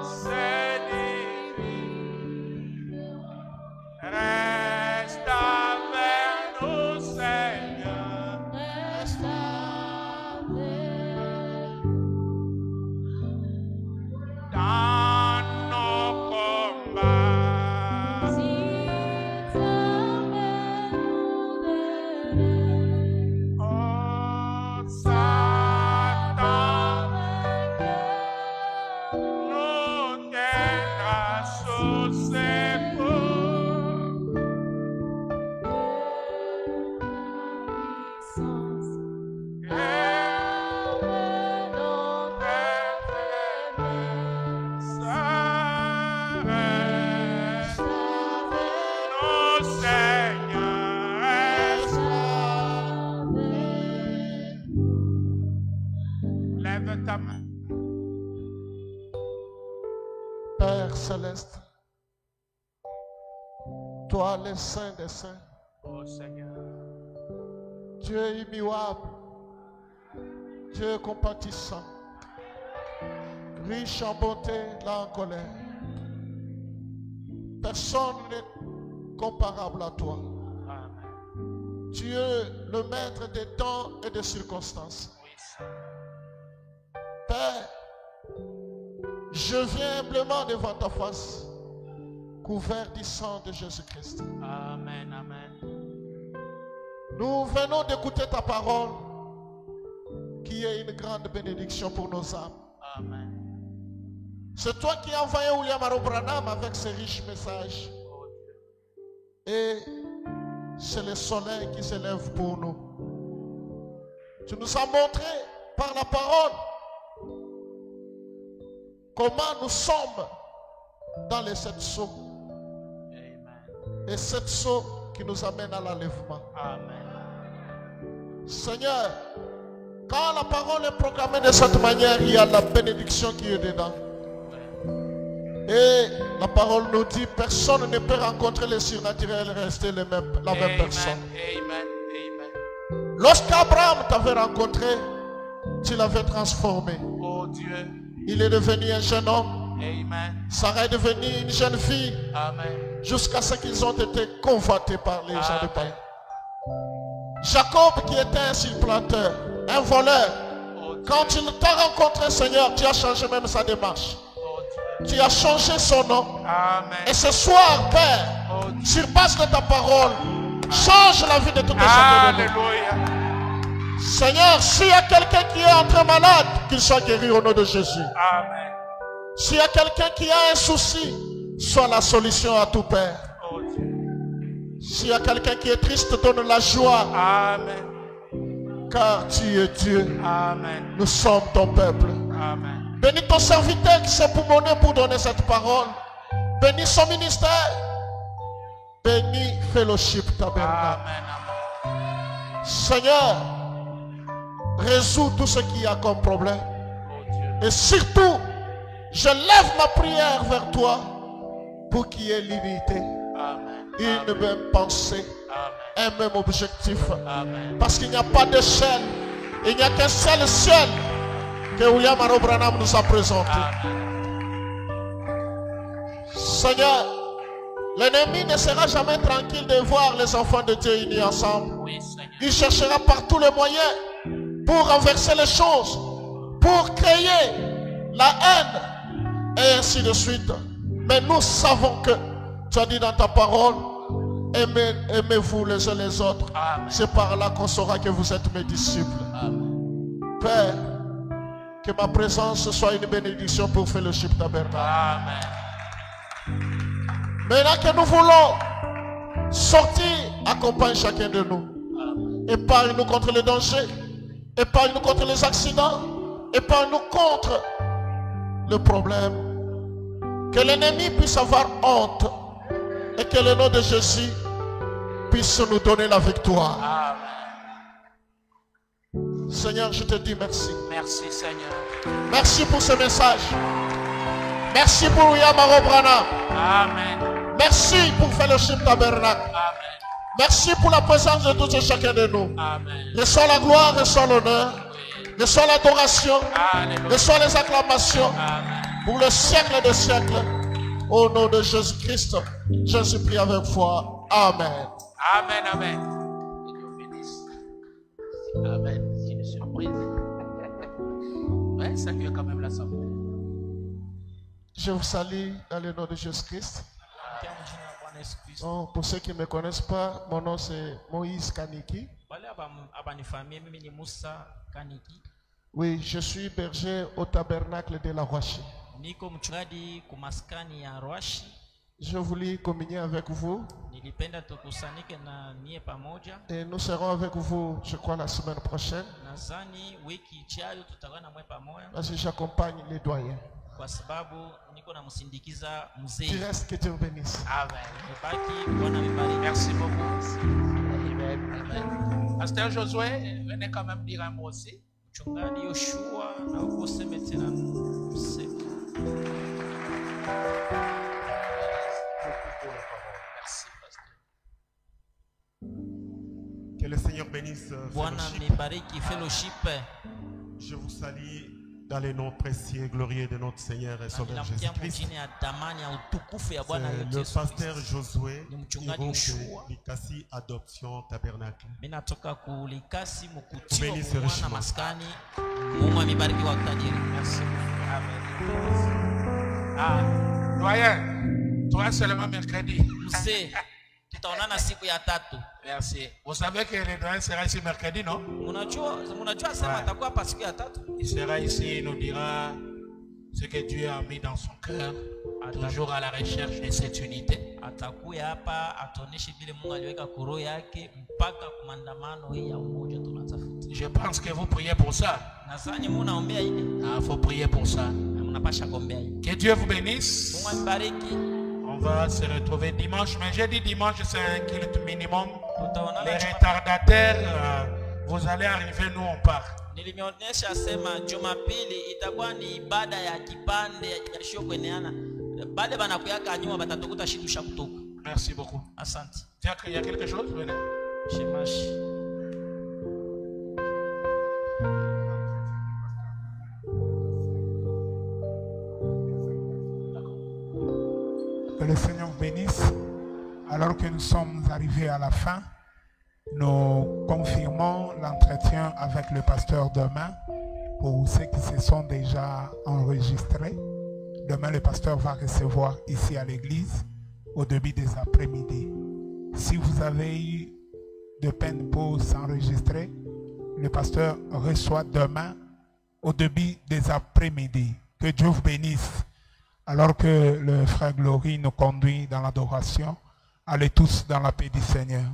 C'est divin. Reste avec nous, Seigneur. Reste avec Dans nos combats. Si jamais nous devons Oh, Satan nous tiendra sous ses coups. puissance Et avec notre faiblesse. reste nous, Seigneur, reste. Lève ta main. Père céleste, toi le Saint des Saints, Oh Seigneur, Dieu immuable, Dieu compatissant, riche en bonté, là en colère. Personne n'est comparable à toi. Amen. Dieu, le maître des temps et des circonstances. Oui, Seigneur. Père, je viens humblement devant ta face, couvert du sang de Jésus-Christ. Amen, amen. Nous venons d'écouter ta parole, qui est une grande bénédiction pour nos âmes. Amen. C'est toi qui as envoyé William Branham avec ses riches messages. Oh Dieu. Et c'est le soleil qui s'élève pour nous. Tu nous as montré par la parole comment nous sommes dans les 7 sceaux. Amen. Et 7 sceaux qui nous amènent à l'enlèvement. Amen. Seigneur, quand la parole est proclamée de cette manière, il y a la bénédiction qui est dedans. Et la parole nous dit, personne ne peut rencontrer le surnaturel et rester la même personne. Amen. Amen. Lorsqu'Abraham t'avait rencontré, tu l'avais transformé. Oh Dieu. Il est devenu un jeune homme. Amen. Sarah est devenue une jeune fille. Amen. Jusqu'à ce qu'ils ont été convoités par les gens de Amen. pain. Jacob qui était un supplanteur, un voleur. Oh Dieu. Quand tu t'as rencontré, Seigneur, tu as changé même sa démarche. Oh Dieu. Tu as changé son nom. Amen. Et ce soir, Père, Oh Dieu. sur base de ta parole, change la vie de toutes les chacun de nous. Alléluia. Seigneur, s'il y a quelqu'un qui est entré malade, qu'il soit guéri au nom de Jésus. Amen. S'il y a quelqu'un qui a un souci, sois la solution à tout, Père. Oh Dieu. S'il y a quelqu'un qui est triste, donne la joie, Amen. car tu es Dieu. Amen. Nous sommes ton peuple. Amen. Bénis ton serviteur qui s'est poumonné pour donner cette parole. Bénis son ministère. Bénis Fellowship Tabernacle. Amen. Amen. Seigneur, résous tout ce qu'il y a comme problème. Oh Dieu. Et surtout, je lève ma prière vers toi pour qu'il y ait l'unité, Amen. une même pensée, Amen. un même objectif. Amen. Parce qu'il n'y a pas d'échelle, il n'y a qu'un seul ciel que William Arrow Branham nous a présenté. Amen. Seigneur, l'ennemi ne sera jamais tranquille de voir les enfants de Dieu unis ensemble. Oui, Seigneur. Il cherchera par tous les moyens pour renverser les choses, pour créer la haine et ainsi de suite. Mais nous savons que tu as dit dans ta parole, aimez-vous les uns les autres. Amen. C'est par là qu'on saura que vous êtes mes disciples. Amen. Père, que ma présence soit une bénédiction pour Fellowship Tabernacle. Amen. Maintenant que nous voulons sortir, accompagne chacun de nous. Épargne-nous contre les dangers. Épargne-nous contre les accidents. Épargne-nous contre le problème. Que l'ennemi puisse avoir honte. Et que le nom de Jésus puisse nous donner la victoire. Amen. Seigneur, je te dis merci. Merci Seigneur. Merci pour ce message. Merci pour Yamaro Brana. Amen. Merci pour Fellowship Tabernacle. Amen. Merci pour la présence de tous et chacun de nous. Amen. Reçois la gloire, reçois l'honneur. Reçois l'adoration. Alléluia. Reçois les acclamations. Amen. Pour le siècle des siècles. Au nom de Jésus-Christ, je supplie avec foi. Amen. Amen, amen. Que Dieu bénisse. Amen. C'est une surprise. Ouais, saluez quand même la somme. Je vous salue dans le nom de Jésus-Christ. Oh, pour ceux qui ne me connaissent pas, mon nom c'est Moïse Kaniki. Oui, je suis berger au tabernacle de la Roche. Je voulais communier avec vous. Et nous serons avec vous, je crois, la semaine prochaine. Parce que j'accompagne les doyens. Tu restes, que Dieu bénisse. Amen. Merci beaucoup. Amen. Amen. Pasteur Josué, venez quand même dire un mot aussi. Que le Seigneur bénisse Fellowship. Je vous salue dans le nom précieux et glorieux de notre Seigneur et Sauveur Jésus-Christ. Le pasteur Josué Likasi Adoption Tabernacle. Bénisse richement. Merci. Amen. Ah, doyen, toi seulement mercredi. Merci. Vous savez que le doyen sera ici mercredi, non? Il sera ici, il nous dira ce que Dieu a mis dans son cœur, toujours à la recherche de cette unité. Je pense que vous priez pour ça. Il faut prier pour ça. Que Dieu vous bénisse. On va se retrouver dimanche, mais j'ai dit dimanche, c'est un culte minimum. Les retardataires, vous allez arriver, nous on part. Nilimionyesha sema Jumapili itakuwa ni ibada ya kipande ya shio kweneana. Bale banakuyaka nyuma batatukuta shitu sha kutoka. Merci beaucoup. Asante. Il y a quelque chose, venez. Shemashi. Que le Seigneur vous bénisse. Alors que nous sommes arrivés à la fin, nous confirmons l'entretien avec le pasteur demain. Pour ceux qui se sont déjà enregistrés, demain le pasteur va recevoir ici à l'église au début des après-midi. Si vous avez eu de peine pour s'enregistrer, le pasteur reçoit demain au début des après-midi. Que Dieu vous bénisse. Alors que le frère Glory nous conduit dans l'adoration, allez tous dans la paix du Seigneur.